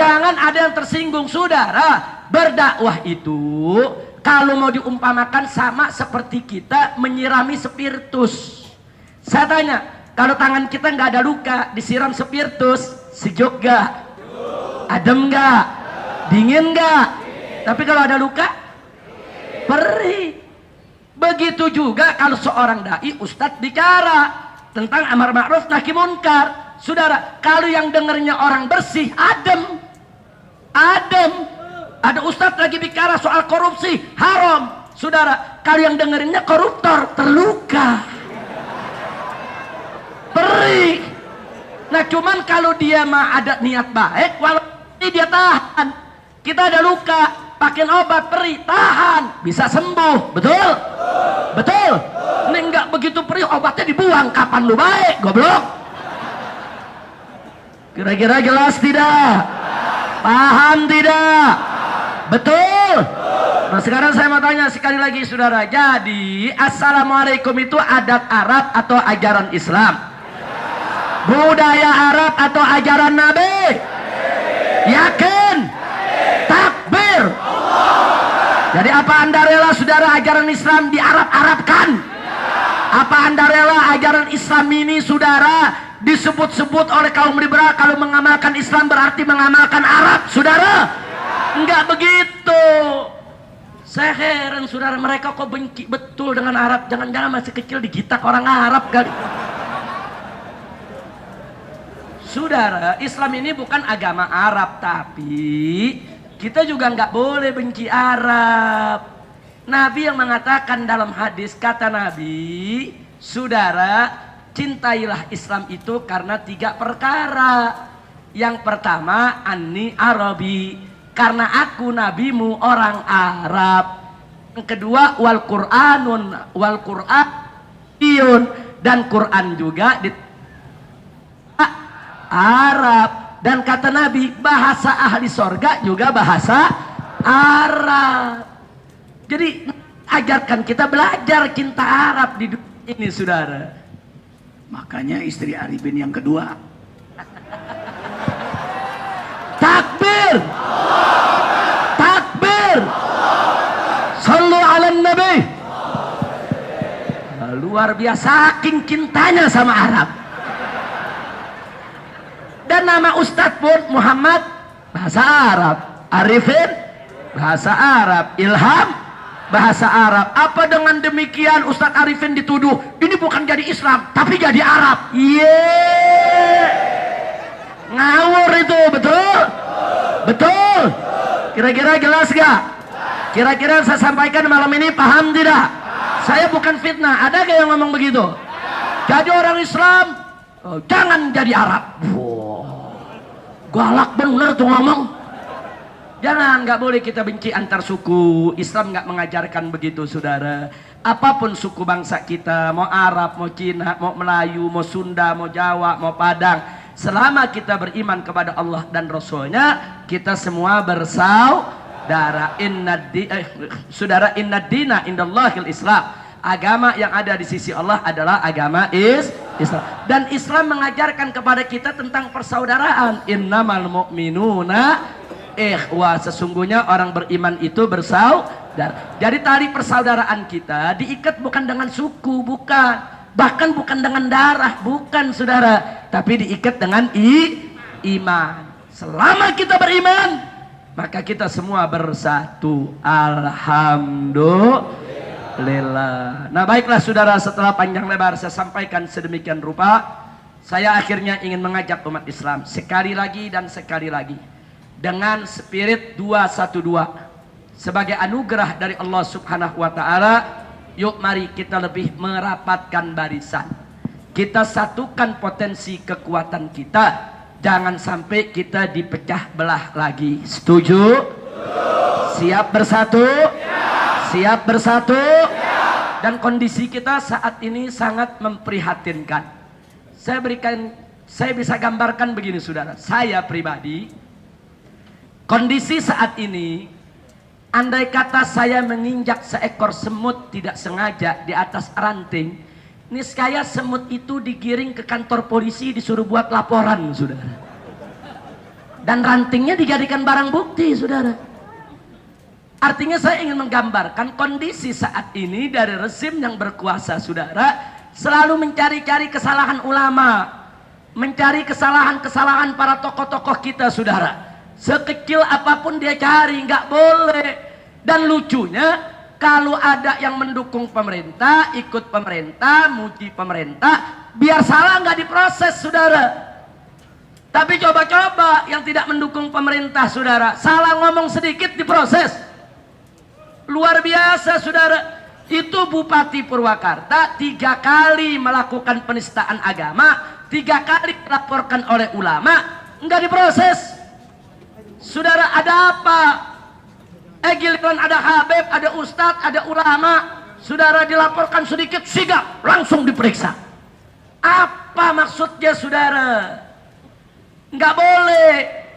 Jangan ada yang tersinggung, saudara. Berdakwah itu kalau mau diumpamakan sama seperti kita menyirami spiritus. Saya tanya, kalau tangan kita nggak ada luka, disiram spiritus, sejuk gak? Adem nggak? Dingin nggak? Tapi kalau ada luka, perih. Begitu juga kalau seorang dai, ustadz bicara tentang amar ma'ruf nahi munkar. Saudara, kalau yang dengarnya orang bersih, adem. Adem. Ada ustadz lagi bicara soal korupsi, haram. Saudara, kalau yang dengerinnya koruptor, terluka. Perih. Nah, cuman kalau dia mah ada niat baik, walaupun dia tahan. Kita ada luka, pakai obat perih, tahan, bisa sembuh. Betul? Betul? Ini enggak begitu perih, obatnya dibuang. Kapan lu baik, goblok? Kira-kira jelas tidak? Paham tidak? Betul? Nah sekarang saya mau tanya sekali lagi saudara. Jadi Assalamualaikum itu adat Arab atau ajaran Islam? Budaya Arab atau ajaran Nabi? Yakin? Takbir. Jadi apa Anda rela saudara ajaran Islam di Arab-Arabkan? Apa Anda rela ajaran Islam ini saudara disebut-sebut oleh kaum liberal kalau mengamalkan Islam berarti mengamalkan Arab saudara? Enggak begitu. Saya heran saudara, mereka kok benci betul dengan Arab. Jangan-jangan masih kecil digitak orang Arab kali. Saudara, Islam ini bukan agama Arab, tapi kita juga nggak boleh benci Arab. Nabi yang mengatakan dalam hadis, kata Nabi, saudara, cintailah Islam itu karena 3 perkara. Yang pertama, Anni Arabi, karena aku nabimu orang Arab. Yang kedua, wal Qur'anun, wal Qur'aniyun, dan Quran juga di Arab. Dan kata Nabi, bahasa ahli sorga juga bahasa Arab. Jadi ajarkan kita belajar cinta Arab di dunia ini saudara. Makanya istri Arifin yang kedua. Takbir. Takbir. Sallu ala Nabi. Luar biasa saking cintanya sama Arab. Dan nama Ustadz pun Muhammad bahasa Arab, Arifin bahasa Arab, Ilham bahasa Arab. Apa dengan demikian Ustadz Arifin dituduh ini bukan jadi Islam tapi jadi Arab? Ngawur itu, betul? Betul? Kira-kira jelas gak? Kira-kira saya sampaikan malam ini paham tidak? Saya bukan fitnah. Ada gak yang ngomong begitu? Jadi orang Islam jangan jadi Arab. Galak bener tuh ngomong. Jangan, nggak boleh kita benci antar suku. Islam nggak mengajarkan begitu saudara. Apapun suku bangsa kita, mau Arab, mau Cina, mau Melayu, mau Sunda, mau Jawa, mau Padang, selama kita beriman kepada Allah dan Rasulnya, kita semua bersaudara. Saudara, inna dina indallahil Islam. Agama yang ada di sisi Allah adalah agama Islam. Dan Islam mengajarkan kepada kita tentang persaudaraan. Innamal mu'minuna ikhwah. Sesungguhnya orang beriman itu bersaudara. Jadi tali persaudaraan kita diikat bukan dengan suku, bukan. Bahkan bukan dengan darah, bukan saudara. Tapi diikat dengan iman. Selama kita beriman, maka kita semua bersatu. Alhamdulillah. Nah baiklah saudara, setelah panjang lebar saya sampaikan sedemikian rupa, saya akhirnya ingin mengajak umat Islam sekali lagi dan sekali lagi dengan spirit 212 sebagai anugerah dari Allah Subhanahu wa taala. Yuk mari kita lebih merapatkan barisan, kita satukan potensi kekuatan kita, jangan sampai kita dipecah belah lagi. Setuju? Siap bersatu? Siap bersatu? Dan kondisi kita saat ini sangat memprihatinkan. Saya bisa gambarkan begini saudara. Saya pribadi, kondisi saat ini, andai kata saya menginjak seekor semut tidak sengaja di atas ranting, niscaya semut itu digiring ke kantor polisi, disuruh buat laporan saudara. Dan rantingnya dijadikan barang bukti saudara. Artinya saya ingin menggambarkan kondisi saat ini dari rezim yang berkuasa saudara, selalu mencari-cari kesalahan ulama, mencari kesalahan-kesalahan para tokoh-tokoh kita saudara. Sekecil apapun dia cari, nggak boleh. Dan lucunya, kalau ada yang mendukung pemerintah, ikut pemerintah, muji pemerintah, biar salah nggak diproses saudara. Tapi coba-coba yang tidak mendukung pemerintah saudara, salah ngomong sedikit diproses. Luar biasa saudara. Itu Bupati Purwakarta 3 kali melakukan penistaan agama, 3 kali dilaporkan oleh ulama, enggak diproses. Saudara, ada apa? Giliran ada Habib, ada Ustadz, ada ulama, saudara dilaporkan sedikit, sigap, langsung diperiksa. Apa maksudnya saudara? Nggak boleh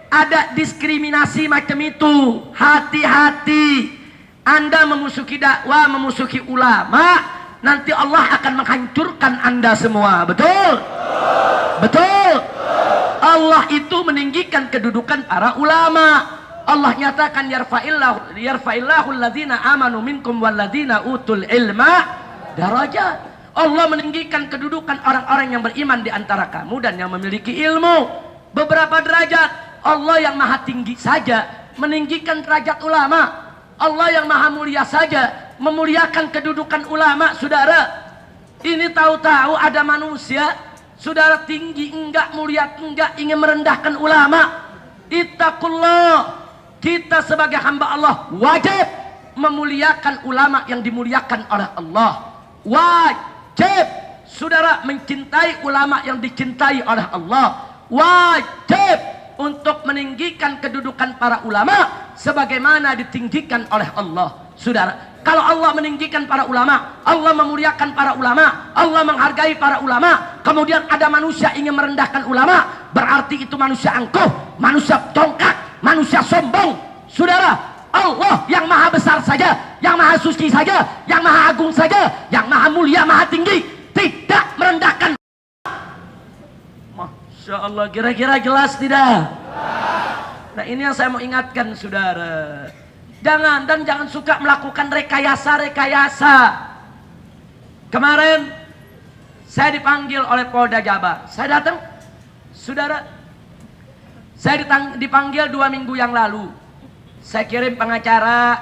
ada diskriminasi macam itu. Hati-hati. Anda memusuhi dakwah, memusuhi ulama, nanti Allah akan menghancurkan Anda semua. Betul? Betul? Allah itu meninggikan kedudukan para ulama. Allah nyatakan yarfa'illahu alladzina amanu minkum walladzina utul ilma darajat. Allah meninggikan kedudukan orang-orang yang beriman di antara kamu dan yang memiliki ilmu beberapa derajat. Allah yang maha tinggi saja meninggikan derajat ulama. Allah yang maha mulia saja memuliakan kedudukan ulama. Saudara, ini tahu-tahu ada manusia, saudara, tinggi enggak, mulia enggak, ingin merendahkan ulama. Ittaqullah. Kita sebagai hamba Allah wajib memuliakan ulama yang dimuliakan oleh Allah. Wajib, saudara, mencintai ulama yang dicintai oleh Allah. Wajib untuk meninggikan kedudukan para ulama sebagaimana ditinggikan oleh Allah. Saudara, kalau Allah meninggikan para ulama, Allah memuliakan para ulama, Allah menghargai para ulama, kemudian ada manusia ingin merendahkan ulama, berarti itu manusia angkuh, manusia congkak, manusia sombong. Saudara, Allah yang maha besar saja, yang maha suci saja, yang maha agung saja, yang maha mulia, maha tinggi, tidak merendahkan. Masya Allah, kira-kira jelas tidak? Nah, ini yang saya mau ingatkan, saudara. Jangan suka melakukan rekayasa. Kemarin saya dipanggil oleh Polda Jabar. Saya datang, saudara. Saya dipanggil 2 minggu yang lalu. Saya kirim pengacara.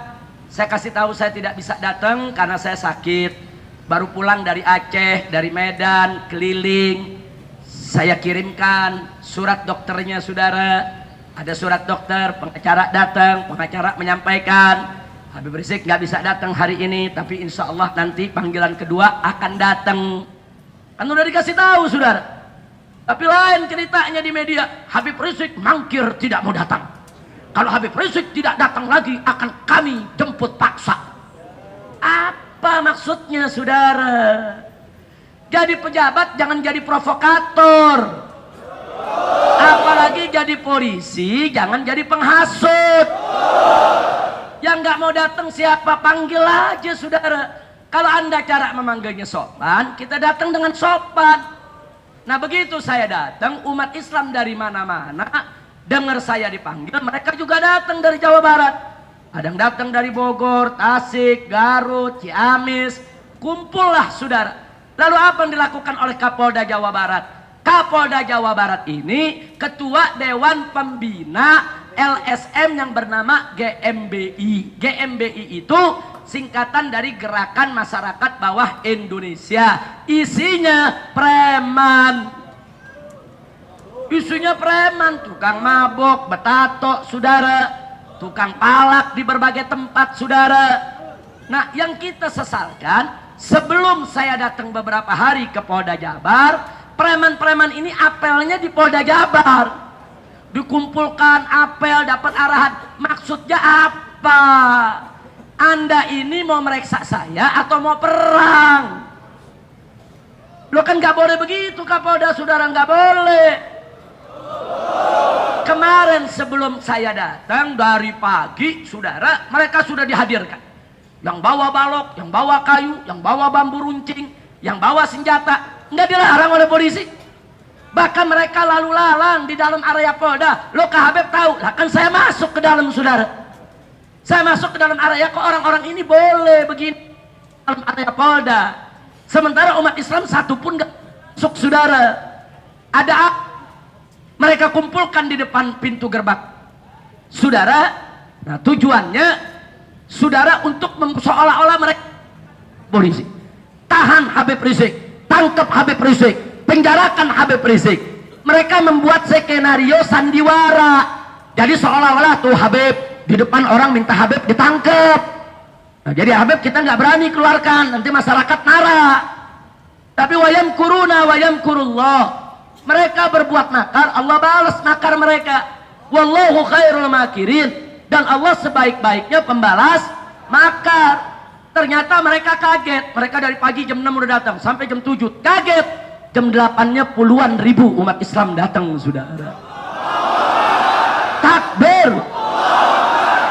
Saya kasih tahu saya tidak bisa datang karena saya sakit. Baru pulang dari Aceh, dari Medan, keliling. Saya kirimkan surat dokternya, saudara. Ada surat dokter, pengacara datang, pengacara menyampaikan Habib Rizik nggak bisa datang hari ini, tapi insya Allah nanti panggilan kedua akan datang. Kan udah dikasih tahu, saudara. Tapi lain ceritanya di media, Habib Rizik mangkir tidak mau datang. Kalau Habib Rizik tidak datang lagi akan kami jemput paksa. Apa maksudnya, saudara? Jadi pejabat jangan jadi provokator. Apalagi jadi polisi jangan jadi penghasut. Yang nggak mau datang siapa, panggil aja, saudara. Kalau Anda cara memanggilnya sopan, kita datang dengan sopan. Nah, begitu saya datang, umat Islam dari mana-mana dengar saya dipanggil, mereka juga datang dari Jawa Barat. Ada yang datang dari Bogor, Tasik, Garut, Ciamis. Kumpullah, saudara. Lalu apa yang dilakukan oleh Kapolda Jawa Barat? Kapolda Jawa Barat ini ketua Dewan Pembina LSM yang bernama GMBI. GMBI itu singkatan dari Gerakan Masyarakat Bawah Indonesia. Isinya preman. Isinya preman, tukang mabok, betato, saudara. Tukang palak di berbagai tempat, saudara. Nah, yang kita sesalkan, sebelum saya datang beberapa hari ke Polda Jabar, preman-preman ini apelnya di Polda Jabar. Dikumpulkan apel, dapat arahan. Maksudnya apa? Anda ini mau mereksa saya atau mau perang? Lo kan gak boleh begitu, Kapolda, saudara, gak boleh. Kemarin sebelum saya datang dari pagi, saudara, mereka sudah dihadirkan. Yang bawa balok, yang bawa kayu, yang bawa bambu runcing, yang bawa senjata, nggak dilarang oleh polisi. Bahkan mereka lalu lalang di dalam area Polda. Lo Kak Habib tahu, lah kan saya masuk ke dalam, saudara. Saya masuk ke dalam area, kok orang-orang ini boleh begini dalam area Polda. Sementara umat Islam satu pun nggak masuk, saudara. Ada apa? Mereka kumpulkan di depan pintu gerbang, saudara. Nah, tujuannya, saudara, untuk seolah-olah mereka polisi. Tahan Habib Rizik, tangkap Habib Rizik, penjarakan Habib Rizik. Mereka membuat skenario sandiwara. Jadi seolah-olah tuh Habib di depan orang minta Habib ditangkap. Nah, jadi Habib kita nggak berani keluarkan, nanti masyarakat marah. Tapi wayam kuruna wayam kurullah. Mereka berbuat makar, Allah balas makar mereka. Wallahu khairul makirin. Dan Allah sebaik-baiknya pembalas makar. Ternyata mereka kaget. Mereka dari pagi jam 6 udah datang sampai jam 7. Kaget. Jam 8-nya puluhan ribu umat Islam datang, saudara.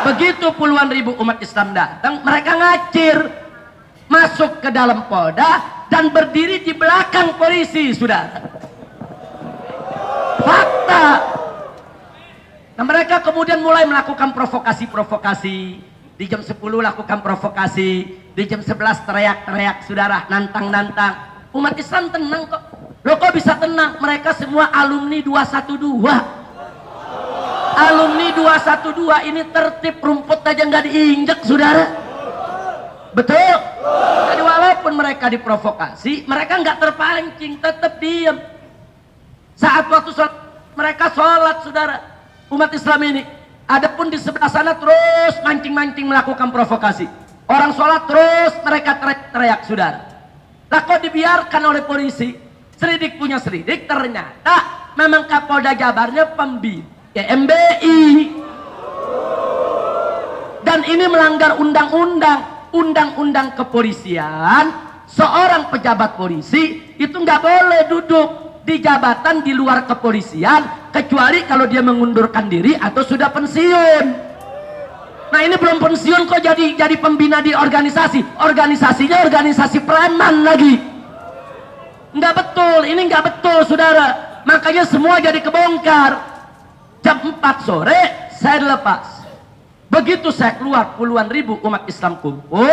Begitu puluhan ribu umat Islam datang, mereka ngacir masuk ke dalam Polda dan berdiri di belakang polisi, saudara. Fakta. Nah, mereka kemudian mulai melakukan provokasi-provokasi. Di jam 10 lakukan provokasi, di jam 11 teriak-teriak, saudara, nantang-nantang. Umat Islam tenang kok. Loh, kok bisa tenang? Mereka semua alumni 212. Alumni 212 ini tertib, rumput aja nggak diinjek, saudara. Betul. Jadi walaupun mereka diprovokasi, mereka nggak terpancing, tetap diam. Saat waktu sholat, mereka sholat, saudara. Umat Islam ini. Adapun di sebelah sana terus mancing-mancing melakukan provokasi. Orang sholat terus mereka teriak-teriak, saudara. Lah kok dibiarkan oleh polisi? Selidik punya selidik, ternyata memang Kapolda Jabarnya pembina GMBI. Dan ini melanggar undang-undang kepolisian. Seorang pejabat polisi itu nggak boleh duduk di jabatan di luar kepolisian kecuali kalau dia mengundurkan diri atau sudah pensiun. Nah, ini belum pensiun kok jadi pembina di organisasi. Organisasinya organisasi preman lagi. Nggak betul, ini nggak betul, saudara. Makanya semua jadi kebongkar. Jam 4 sore saya dilepas. Begitu saya keluar, puluhan ribu umat Islam kumpul.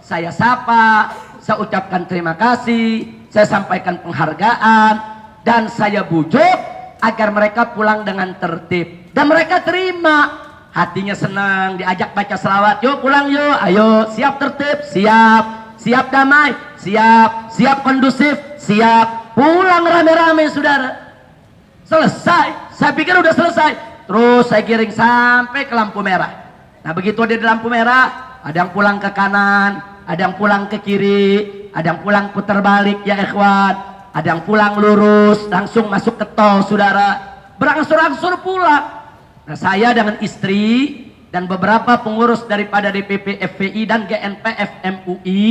Saya sapa, saya ucapkan terima kasih, saya sampaikan penghargaan, dan saya bujuk agar mereka pulang dengan tertib. Dan mereka terima. Hatinya senang, diajak baca selawat. Yuk pulang yuk, ayo, siap tertib, siap. Siap damai, siap. Siap kondusif, siap. Pulang rame-rame, saudara. Selesai, saya pikir udah selesai. Terus saya giring sampai ke lampu merah. Nah, begitu dia di lampu merah, ada yang pulang ke kanan, ada yang pulang ke kiri, ada yang pulang putar balik, ya ikhwan, ada yang pulang lurus, langsung masuk ke tol, saudara. Berangsur-angsur pulang. Nah, saya dengan istri dan beberapa pengurus daripada DPP FPI dan GNPF MUI,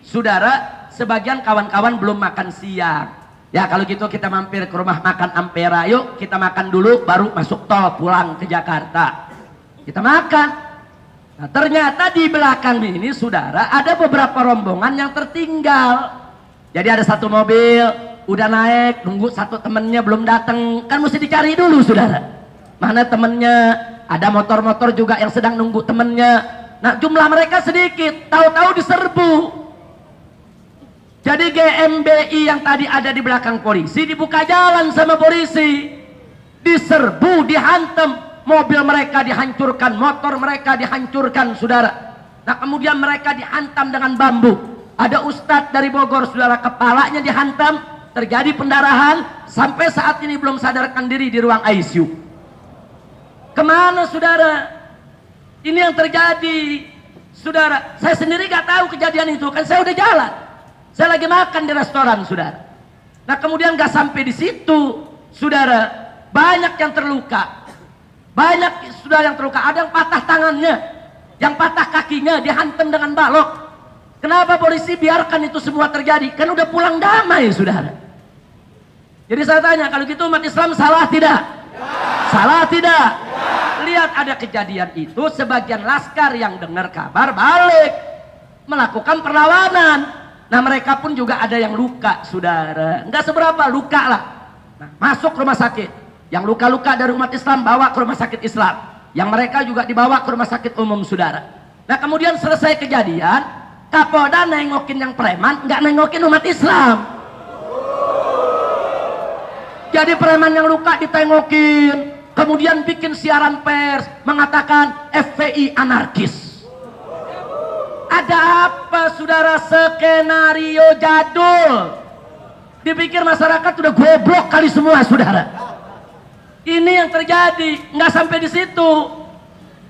saudara, sebagian kawan-kawan belum makan siang. Ya, kalau gitu kita mampir ke rumah makan Ampera. Yuk kita makan dulu baru masuk tol pulang ke Jakarta. Kita makan. Nah, ternyata di belakang ini, saudara, ada beberapa rombongan yang tertinggal. Jadi ada satu mobil udah naik, nunggu satu temennya belum datang. Kan mesti dicari dulu, saudara. Mana temennya? Ada motor-motor juga yang sedang nunggu temennya. Nah, jumlah mereka sedikit, tahu-tahu diserbu. Jadi GMBI yang tadi ada di belakang polisi dibuka jalan sama polisi. Diserbu, dihantam, mobil mereka dihancurkan, motor mereka dihancurkan, saudara. Nah, kemudian mereka dihantam dengan bambu. Ada ustadz dari Bogor, saudara, kepalanya dihantam, terjadi pendarahan, sampai saat ini belum sadarkan diri di ruang ICU. Kemana, saudara? Ini yang terjadi, saudara. Saya sendiri gak tahu kejadian itu, kan saya udah jalan. Saya lagi makan di restoran, saudara. Nah, kemudian gak sampai di situ, saudara. Banyak yang terluka. Banyak saudara yang terluka. Ada yang patah tangannya, yang patah kakinya, dihantam dengan balok. Kenapa polisi biarkan itu semua terjadi? Kan udah pulang damai, saudara. Jadi saya tanya, kalau gitu umat Islam salah tidak? Salah tidak? Lihat ada kejadian itu, sebagian laskar yang dengar kabar balik melakukan perlawanan. Nah, mereka pun juga ada yang luka, saudara. Enggak seberapa, luka lah. Nah, masuk rumah sakit. Yang luka-luka dari umat Islam bawa ke rumah sakit Islam. Yang mereka juga dibawa ke rumah sakit umum, saudara. Nah, kemudian selesai kejadian, Kapolda nengokin yang preman, nggak nengokin umat Islam. Jadi preman yang luka ditengokin. Kemudian bikin siaran pers mengatakan FPI anarkis. Ada apa, saudara? Skenario jadul. Dipikir masyarakat udah goblok kali semua, saudara. Ini yang terjadi. Nggak sampai di situ,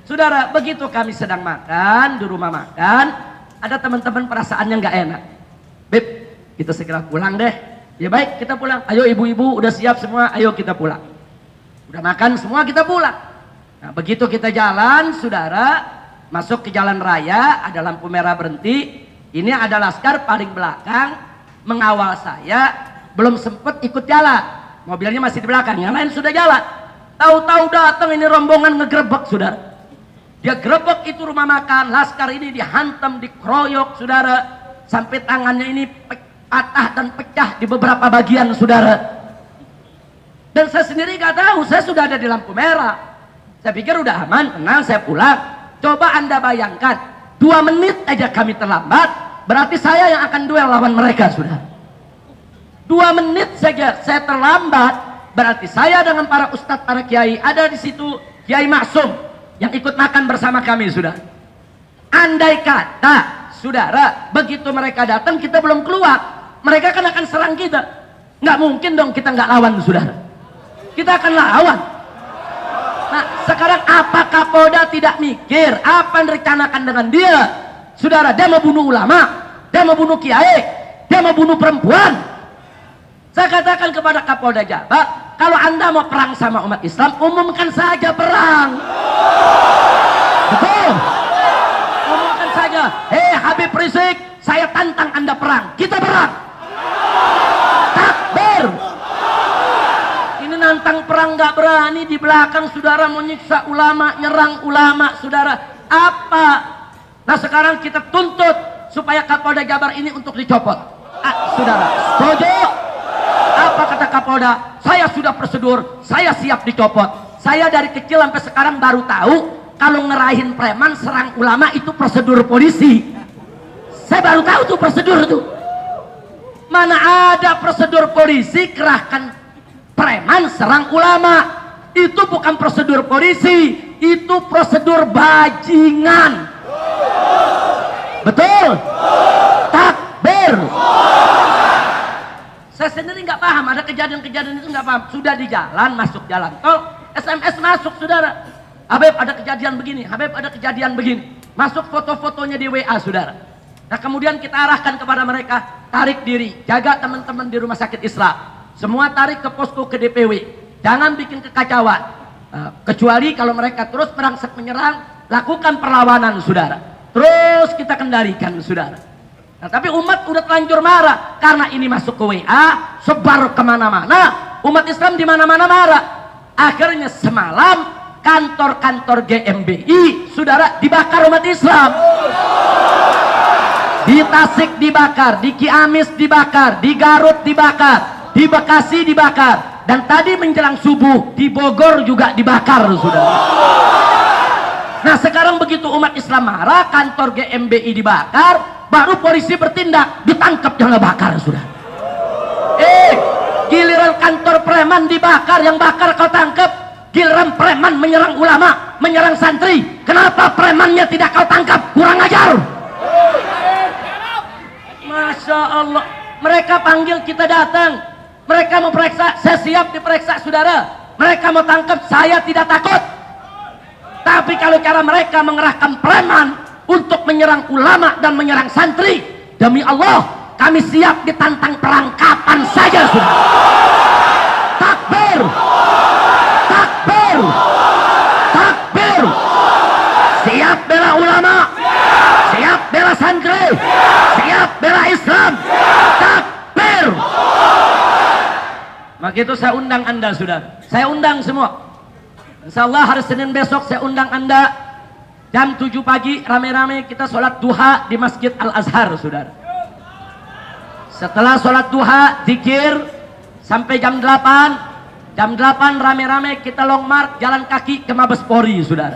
saudara. Begitu kami sedang makan di rumah makan, ada teman-teman perasaannya nggak enak. Beb, kita segera pulang deh. Ya baik, kita pulang. Ayo ibu-ibu udah siap semua, ayo kita pulang. Udah makan semua, kita pulang. Nah, begitu kita jalan, saudara, masuk ke jalan raya, ada lampu merah berhenti. Ini ada laskar paling belakang mengawal saya, belum sempet ikut jalan. Mobilnya masih di belakang, yang lain sudah jalan. Tahu-tahu datang ini rombongan ngegerebek, saudara. Dia gerebek itu rumah makan, laskar ini dihantam, dikeroyok, saudara, sampai tangannya ini patah dan pecah di beberapa bagian, saudara. Dan saya sendiri gak tahu, saya sudah ada di lampu merah. Saya pikir udah aman, tenang, saya pulang. Coba Anda bayangkan, 2 menit aja kami terlambat, berarti saya yang akan duel lawan mereka, saudara. 2 menit saja saya terlambat, berarti saya dengan para ustadz, para kiai, ada di situ Kiai Maksum yang ikut makan bersama kami, saudara. Andai kata, saudara, begitu mereka datang kita belum keluar, mereka kan akan serang kita. Nggak mungkin dong kita nggak lawan, saudara. Kita akan lawan. Nah, sekarang apa Kapolda tidak mikir apa yang direncanakan dengan dia? Saudara, dia mau bunuh ulama, dia mau bunuh kiai, dia mau bunuh perempuan. Saya katakan kepada Kapolda Jabar, kalau Anda mau perang sama umat Islam, umumkan saja perang. Betul. Umumkan saja. Hei Habib Rizik, saya tantang Anda perang. Kita perang. Takbir. Ini nantang perang gak berani, di belakang saudara mau nyiksa ulama, nyerang ulama, saudara. Apa? Nah sekarang kita tuntut supaya Kapolda Jabar ini untuk dicopot. Saudara, setuju? Apa kata Kapolda? Saya sudah prosedur, saya siap dicopot. Saya dari kecil sampai sekarang baru tahu kalau ngerahin preman serang ulama itu prosedur polisi. Saya baru tahu tuh prosedur tuh. Mana ada prosedur polisi kerahkan preman serang ulama. Itu bukan prosedur polisi, itu prosedur bajingan. Betul? Takbir. Saya sendiri nggak paham, ada kejadian-kejadian itu nggak paham. Sudah di jalan, masuk jalan tol, SMS masuk, saudara. Habib ada kejadian begini, Habib ada kejadian begini. Masuk foto-fotonya di WA, saudara. Nah kemudian kita arahkan kepada mereka, tarik diri, jaga teman-teman di rumah sakit Islam. Semua tarik ke posko ke DPW, jangan bikin kekacauan. Kecuali kalau mereka terus merangsek menyerang, lakukan perlawanan, saudara. Terus kita kendalikan, saudara. Nah, tapi umat udah terlanjur marah karena ini masuk ke WA, sebar kemana-mana, umat Islam di mana-mana marah. Akhirnya semalam kantor-kantor GMBI, saudara, dibakar umat Islam. Di Tasik dibakar, di Ciamis dibakar, di Garut dibakar, di Bekasi dibakar, dan tadi menjelang subuh di Bogor juga dibakar, saudara. Nah sekarang begitu umat Islam marah, kantor GMBI dibakar, baru polisi bertindak, ditangkap jangan bakar, sudah. Giliran kantor preman dibakar, yang bakar kau tangkap. Giliran preman menyerang ulama, menyerang santri, kenapa premannya tidak kau tangkap? Kurang ajar. Masya Allah, mereka panggil kita datang, mereka mau periksa, saya siap diperiksa, saudara. Mereka mau tangkap, saya tidak takut. Tapi kalau cara mereka mengerahkan preman untuk menyerang ulama dan menyerang santri, demi Allah kami siap ditantang perang kapan saja, sudah. Takbir, takbir, takbir. Siap bela ulama, siap bela santri, siap bela Islam. Takbir. Maka itu saya undang Anda, sudah. Saya undang semua. Insyaallah hari Senin besok saya undang Anda jam 7 pagi, rame-rame kita sholat duha di Masjid Al-Azhar, saudara. Setelah sholat duha, zikir sampai jam 8. Jam 8 rame-rame kita long march jalan kaki ke Mabes Polri, saudara.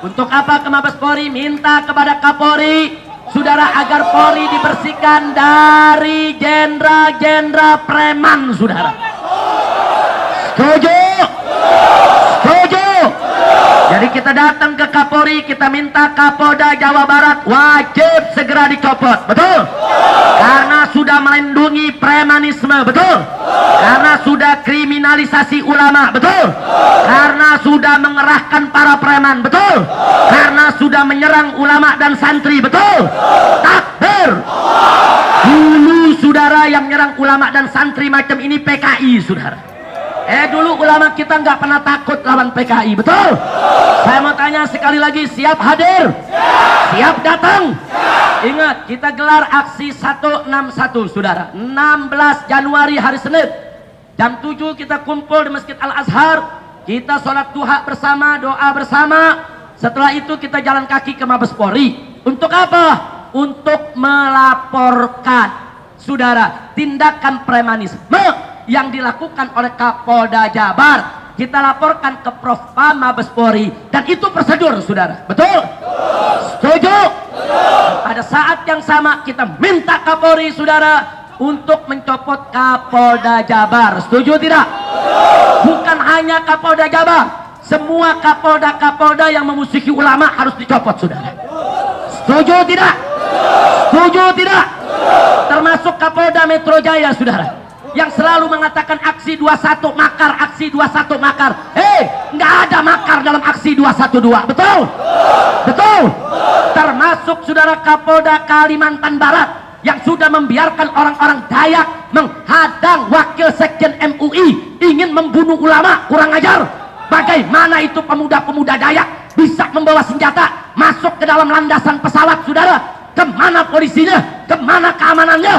Untuk apa ke Mabes Polri? Minta kepada Kapolri, saudara, agar Polri dibersihkan dari jenderal-jenderal preman, saudara. Setuju? Setuju? Jadi kita datang ke Kapolri, kita minta Kapolda Jawa Barat wajib segera dicopot, betul? Karena sudah melindungi premanisme, betul? Karena sudah kriminalisasi ulama, betul? Karena sudah mengerahkan para preman, betul? Karena sudah menyerang ulama dan santri, betul? Takbir! Dulu saudara yang menyerang ulama dan santri macam ini PKI, saudara. Dulu ulama kita nggak pernah takut lawan PKI, betul? Saya mau tanya sekali lagi, siap hadir? Siap datang? Ingat, kita gelar aksi 161, saudara. 16 Januari hari Senin. Jam 7 kita kumpul di Masjid Al-Azhar. Kita sholat duha bersama, doa bersama. Setelah itu kita jalan kaki ke Mabes Polri. Untuk apa? Untuk melaporkan, saudara, tindakan premanisme yang dilakukan oleh Kapolda Jabar. Kita laporkan ke Propam Mabes Polri, dan itu prosedur, saudara. Betul? Setuju? Pada saat yang sama kita minta Kapolri, saudara, untuk mencopot Kapolda Jabar. Setuju tidak? Bukan hanya Kapolda Jabar, semua Kapolda yang memusuhi ulama harus dicopot, saudara. Setuju tidak? Setuju tidak? Termasuk Kapolda Metro Jaya, saudara, yang selalu mengatakan aksi 21 makar, aksi 21 makar. Nggak ada makar dalam aksi 212. Betul? Betul? Termasuk saudara Kapolda Kalimantan Barat yang sudah membiarkan orang-orang Dayak menghadang wakil sekjen MUI ingin membunuh ulama. Kurang ajar. Bagaimana itu pemuda-pemuda Dayak bisa membawa senjata masuk ke dalam landasan pesawat, saudara? Kemana polisinya? Kemana keamanannya?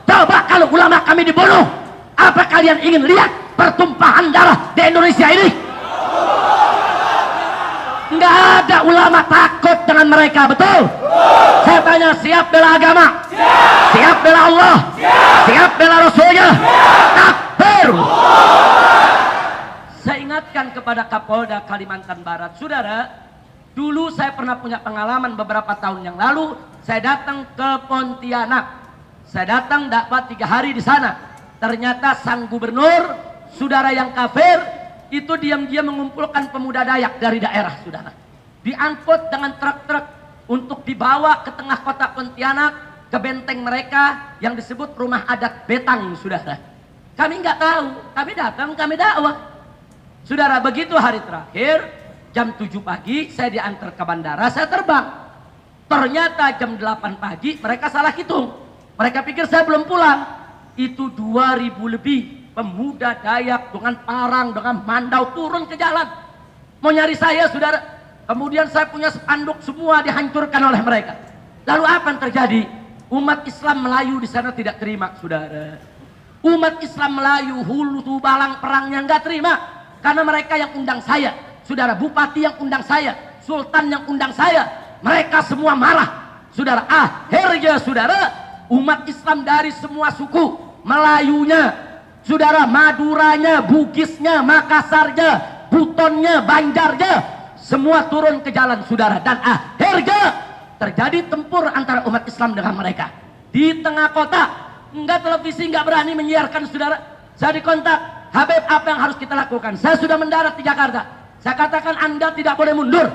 Coba kalau ulama kami dibunuh, apa kalian ingin lihat pertumpahan darah di Indonesia ini? Nggak ada ulama takut dengan mereka, betul? Saya tanya, siap bela agama? Siap bela Allah? Siap bela Rasulnya? Takbir! Saya ingatkan kepada Kapolda Kalimantan Barat, saudara, dulu saya pernah punya pengalaman beberapa tahun yang lalu. Saya datang ke Pontianak. Saya datang dapat 3 hari di sana. Ternyata sang gubernur, saudara yang kafir, itu diam-diam mengumpulkan pemuda Dayak dari daerah, saudara. Diangkut dengan truk-truk untuk dibawa ke tengah kota Pontianak, ke benteng mereka yang disebut rumah adat Betang, saudara. Kami nggak tahu, kami datang, kami dakwah. Saudara, begitu hari terakhir, jam 7 pagi, saya diantar ke bandara, saya terbang. Ternyata jam 8 pagi, mereka salah hitung. Mereka pikir saya belum pulang. Itu 2000 lebih pemuda Dayak dengan parang, dengan mandau turun ke jalan. Mau nyari saya, saudara. Kemudian saya punya spanduk, semua dihancurkan oleh mereka. Lalu apa yang terjadi? Umat Islam Melayu di sana tidak terima, saudara. Umat Islam Melayu, hulu balang perangnya nggak terima. Karena mereka yang undang saya, saudara. Bupati yang undang saya, sultan yang undang saya. Mereka semua marah, saudara. Akhirnya, saudara, umat Islam dari semua suku, Melayunya, saudara, Maduranya, Bugisnya, Makassarnya, Butonnya, Banjarnya, semua turun ke jalan, saudara. Dan akhirnya terjadi tempur antara umat Islam dengan mereka di tengah kota. Enggak, televisi nggak berani menyiarkan, saudara. Saya dikontak, Habib, apa yang harus kita lakukan? Saya sudah mendarat di Jakarta. Saya katakan, Anda tidak boleh mundur.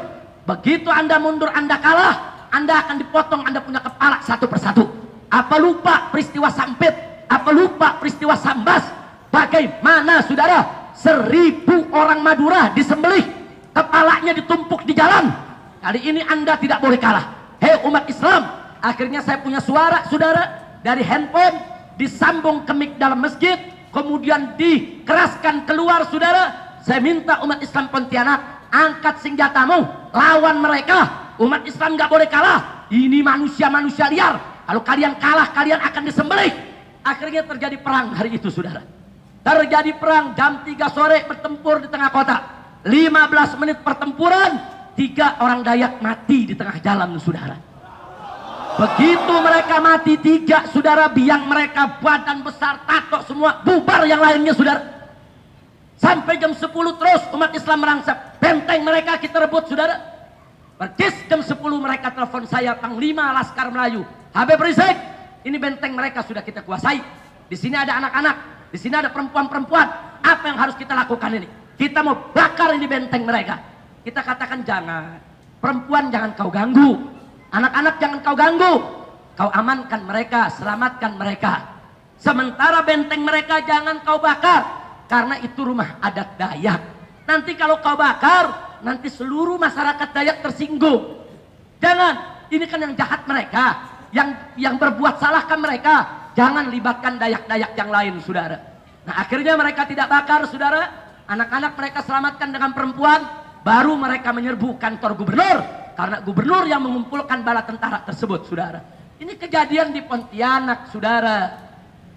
Begitu Anda mundur, Anda kalah, Anda akan dipotong, Anda punya kepala satu persatu. Apa lupa peristiwa Sampit? Apa lupa peristiwa Sambas? Bagaimana, saudara, 1000 orang Madura disembelih, kepalanya ditumpuk di jalan. Kali ini Anda tidak boleh kalah. Hei umat Islam, akhirnya saya punya suara, saudara, dari handphone, disambung ke mic dalam masjid, kemudian dikeraskan keluar, saudara. Saya minta umat Islam Pontianak, angkat senjatamu, lawan mereka. Umat Islam nggak boleh kalah. Ini manusia-manusia liar. Kalau kalian kalah, kalian akan disembelih. Akhirnya terjadi perang hari itu, saudara. Terjadi perang jam 3 sore, bertempur di tengah kota. 15 menit pertempuran, 3 orang Dayak mati di tengah jalan, saudara. Begitu mereka mati 3, saudara, biang mereka badan besar, tato semua, bubar yang lainnya, saudara. Sampai jam 10 terus umat Islam merangsek. Benteng mereka kita rebut, saudara. Persis jam 10 mereka telepon saya, Panglima Laskar Melayu. Habib Rizik, ini benteng mereka sudah kita kuasai. Di sini ada anak-anak, di sini ada perempuan-perempuan. Apa yang harus kita lakukan ini? Kita mau bakar ini benteng mereka. Kita katakan jangan. Perempuan jangan kau ganggu. Anak-anak jangan kau ganggu. Kau amankan mereka, selamatkan mereka. Sementara benteng mereka jangan kau bakar. Karena itu rumah adat Dayak. Nanti kalau kau bakar, nanti seluruh masyarakat Dayak tersinggung. Jangan, ini kan yang jahat mereka. Yang berbuat salah kan mereka. Jangan libatkan Dayak-Dayak yang lain, saudara. Nah akhirnya mereka tidak bakar, saudara. Anak-anak mereka selamatkan dengan perempuan. Baru mereka menyerbu kantor gubernur. Karena gubernur yang mengumpulkan bala tentara tersebut, saudara. Ini kejadian di Pontianak, saudara.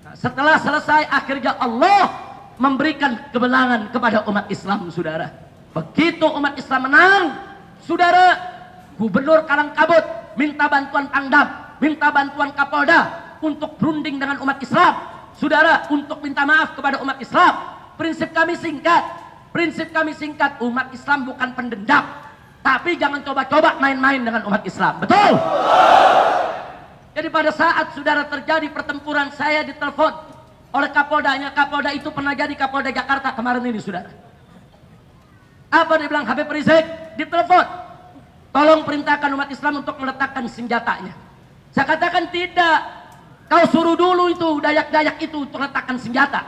Nah, setelah selesai, akhirnya Allah memberikan kemenangan kepada umat Islam, saudara. Begitu umat Islam menang, Saudara, Gubernur Kalangkabut minta bantuan Pangdam, minta bantuan Kapolda untuk berunding dengan umat Islam. Saudara, untuk minta maaf kepada umat Islam. Prinsip kami singkat, umat Islam bukan pendendam. Tapi jangan coba-coba main-main dengan umat Islam. Betul? Jadi pada saat saudara terjadi pertempuran, saya ditelepon oleh Kapoldanya. Kapolda itu pernah jadi Kapolda Jakarta kemarin ini, saudara. Apa dia bilang? Habib Rizik ditelepon, tolong perintahkan umat Islam untuk meletakkan senjatanya. Saya katakan tidak. Kau suruh dulu itu Dayak-Dayak itu untuk letakkan senjata.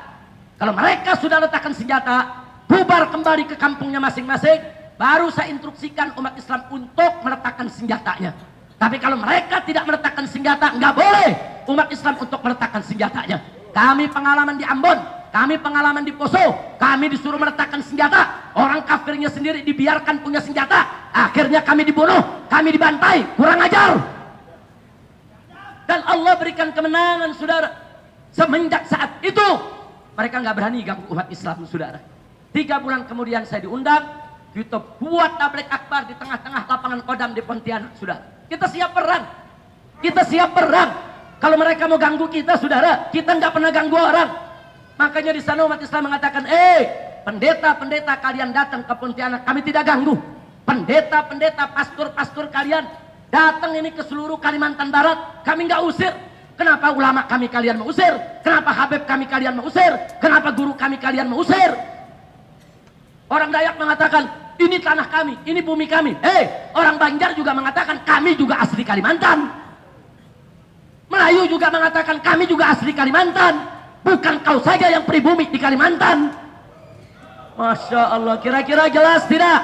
Kalau mereka sudah letakkan senjata, bubar kembali ke kampungnya masing-masing, baru saya instruksikan umat Islam untuk meletakkan senjatanya. Tapi kalau mereka tidak meletakkan senjata, nggak boleh umat Islam untuk meletakkan senjatanya. Kami pengalaman di Ambon, kami pengalaman di Poso, kami disuruh meletakkan senjata. Orang kafirnya sendiri dibiarkan punya senjata. Akhirnya kami dibunuh, kami dibantai, kurang ajar. Dan Allah berikan kemenangan, saudara. Semenjak saat itu, mereka nggak berani ganggu umat Islam, saudara. 3 bulan kemudian saya diundang, kita buat tablik akbar di tengah-tengah lapangan Kodam di Pontianak, saudara. Kita siap perang. Kita siap perang. Kalau mereka mau ganggu kita, saudara, kita nggak pernah ganggu orang. Makanya di sana umat Islam mengatakan, pendeta-pendeta kalian datang ke Pontianak, kami tidak ganggu. Pendeta-pendeta, pastor-pastor kalian datang ini ke seluruh Kalimantan Barat, kami nggak usir. Kenapa ulama kami kalian mau usir? Kenapa habib kami kalian mau usir? Kenapa guru kami kalian mau usir? Orang Dayak mengatakan, ini tanah kami, ini bumi kami. Orang Banjar juga mengatakan, kami juga asli Kalimantan. Melayu juga mengatakan, kami juga asli Kalimantan. Bukan kau saja yang pribumi di Kalimantan. Masya Allah, kira-kira jelas tidak?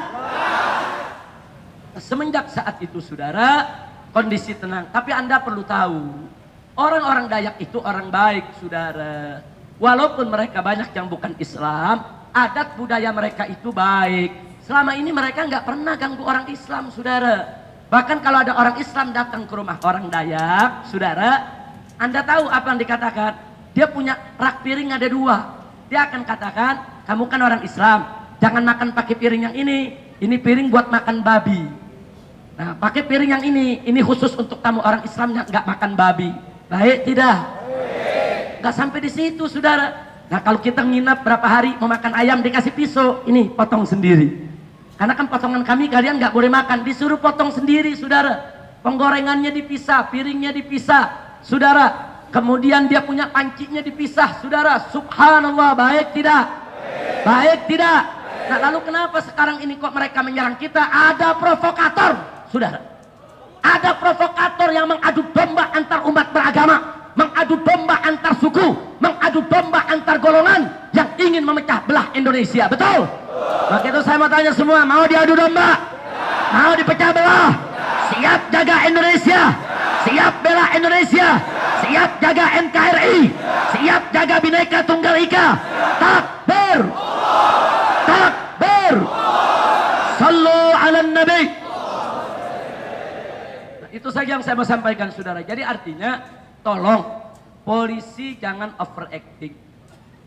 Semenjak saat itu, saudara, kondisi tenang. Tapi Anda perlu tahu, orang-orang Dayak itu orang baik, saudara. Walaupun mereka banyak yang bukan Islam, adat budaya mereka itu baik. Selama ini mereka nggak pernah ganggu orang Islam, saudara. Bahkan kalau ada orang Islam datang ke rumah orang Dayak, saudara, Anda tahu apa yang dikatakan? Dia punya rak piring ada 2. Dia akan katakan, kamu kan orang Islam, jangan makan pakai piring yang ini. Ini piring buat makan babi. Nah, pakai piring yang ini khusus untuk tamu orang Islam yang nggak makan babi. Baik tidak? Nggak sampai di situ, saudara. Nah, kalau kita nginap berapa hari mau makan ayam dikasih pisau, ini potong sendiri. Karena kan potongan kami kalian nggak boleh makan, disuruh potong sendiri, saudara. Penggorengannya dipisah, piringnya dipisah, saudara. Kemudian dia punya pancinya dipisah, saudara. Subhanallah, baik tidak? Baik tidak? Nah, lalu kenapa sekarang ini kok mereka menyerang kita? Ada provokator. Saudara, ada provokator yang mengadu domba antar umat beragama, mengadu domba antar suku, mengadu domba antar golongan yang ingin memecah belah Indonesia. Betul? Maka itu saya mau tanya semua, mau diadu domba? Mau dipecah belah? Siap jaga Indonesia? Siap bela Indonesia? Siap jaga NKRI? Siap jaga Bhinneka Tunggal Ika? Takbir! Takbir! Sallu ala Nabi. Itu saja yang saya mau sampaikan, saudara. Jadi artinya, tolong polisi jangan overacting,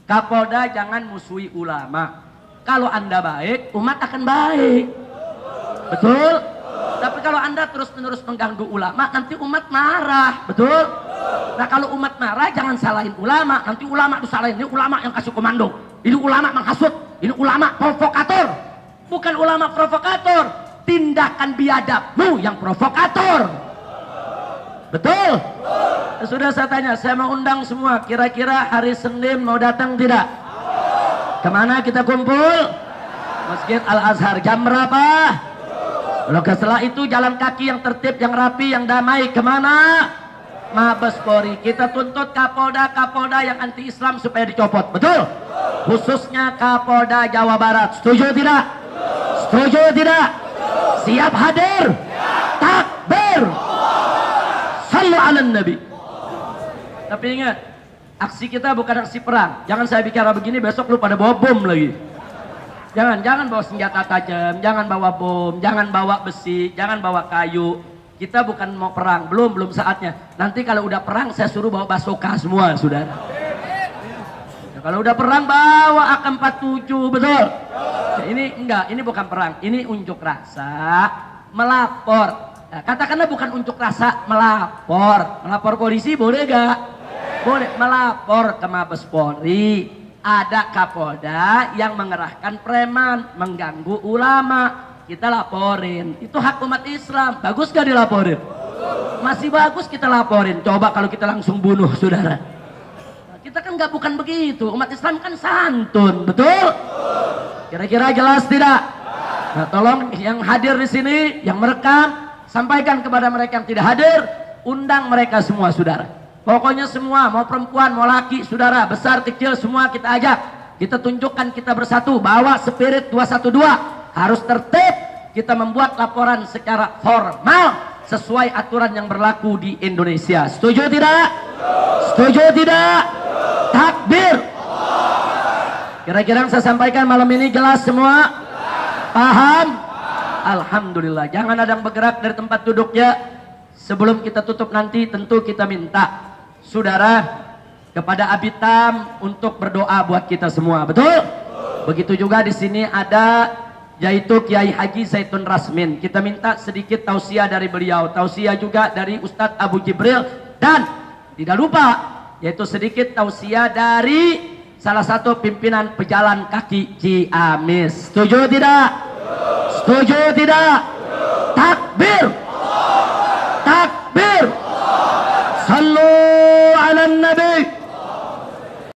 Kapolda jangan musuhi ulama. Kalau Anda baik, umat akan baik. Betul? Tapi kalau Anda terus-menerus mengganggu ulama, nanti umat marah. Betul? Nah, kalau umat marah, jangan salahin ulama. Nanti ulama disalahin. Ini ulama yang kasih komando. Ini ulama menghasut. Ini ulama provokator. Bukan ulama provokator. Tindakan biadabmu yang provokator. Betul? Sudah saya tanya, saya mau undang semua. Kira-kira hari Senin mau datang tidak? Kemana kita kumpul? Masjid Al-Azhar. Jam berapa? Lalu setelah itu jalan kaki yang tertib, yang rapi, yang damai. Kemana? Mabes Polri. Kita tuntut Kapolda yang anti Islam supaya dicopot. Betul? Khususnya Kapolda Jawa Barat. Setuju tidak? Setuju tidak? Siap hadir? Takbir! Sallu ala Nabi. Tapi ingat, aksi kita bukan aksi perang. Jangan saya bicara begini, besok lu pada bawa bom lagi. Jangan bawa senjata tajam, jangan bawa bom, jangan bawa besi, jangan bawa kayu. Kita bukan mau perang, belum saatnya. Nanti kalau udah perang saya suruh bawa basoka semua, saudara. Ya, kalau udah perang bawa AK-47, betul? Ya, ini enggak, ini bukan perang, ini unjuk rasa melapor. Nah, katakanlah bukan unjuk rasa, melapor polisi boleh gak? Boleh. Melapor ke Mabes Polri, ada Kapolda yang mengerahkan preman mengganggu ulama, kita laporin. Itu hak umat Islam. Bagus gak dilaporin? Masih bagus kita laporin. Coba kalau kita langsung bunuh, saudara. Nah, kita kan gak bukan begitu. Umat Islam kan santun, betul? Kira-kira jelas tidak? Nah, tolong yang hadir di sini, yang merekam, sampaikan kepada mereka yang tidak hadir, undang mereka semua, saudara. Pokoknya semua, mau perempuan, mau laki, saudara, besar, kecil, semua kita ajak. Kita tunjukkan kita bersatu, bawa spirit 212. Harus tertib, kita membuat laporan secara formal, sesuai aturan yang berlaku di Indonesia. Setuju tidak? Setuju tidak? Takbir. Kira-kira yang saya sampaikan malam ini jelas semua? Paham? Alhamdulillah. Jangan ada yang bergerak dari tempat duduknya. Sebelum kita tutup nanti, tentu kita minta saudara kepada Abitam untuk berdoa buat kita semua. Betul? Begitu juga di sini ada yaitu Kiai Haji Zaitun Rasmin. Kita minta sedikit tausiah dari beliau, tausiah juga dari Ustadz Abu Jibril, dan tidak lupa yaitu sedikit tausiah dari salah satu pimpinan pejalan kaki Ciamis. Setuju tidak? Setuju tidak? Takbir.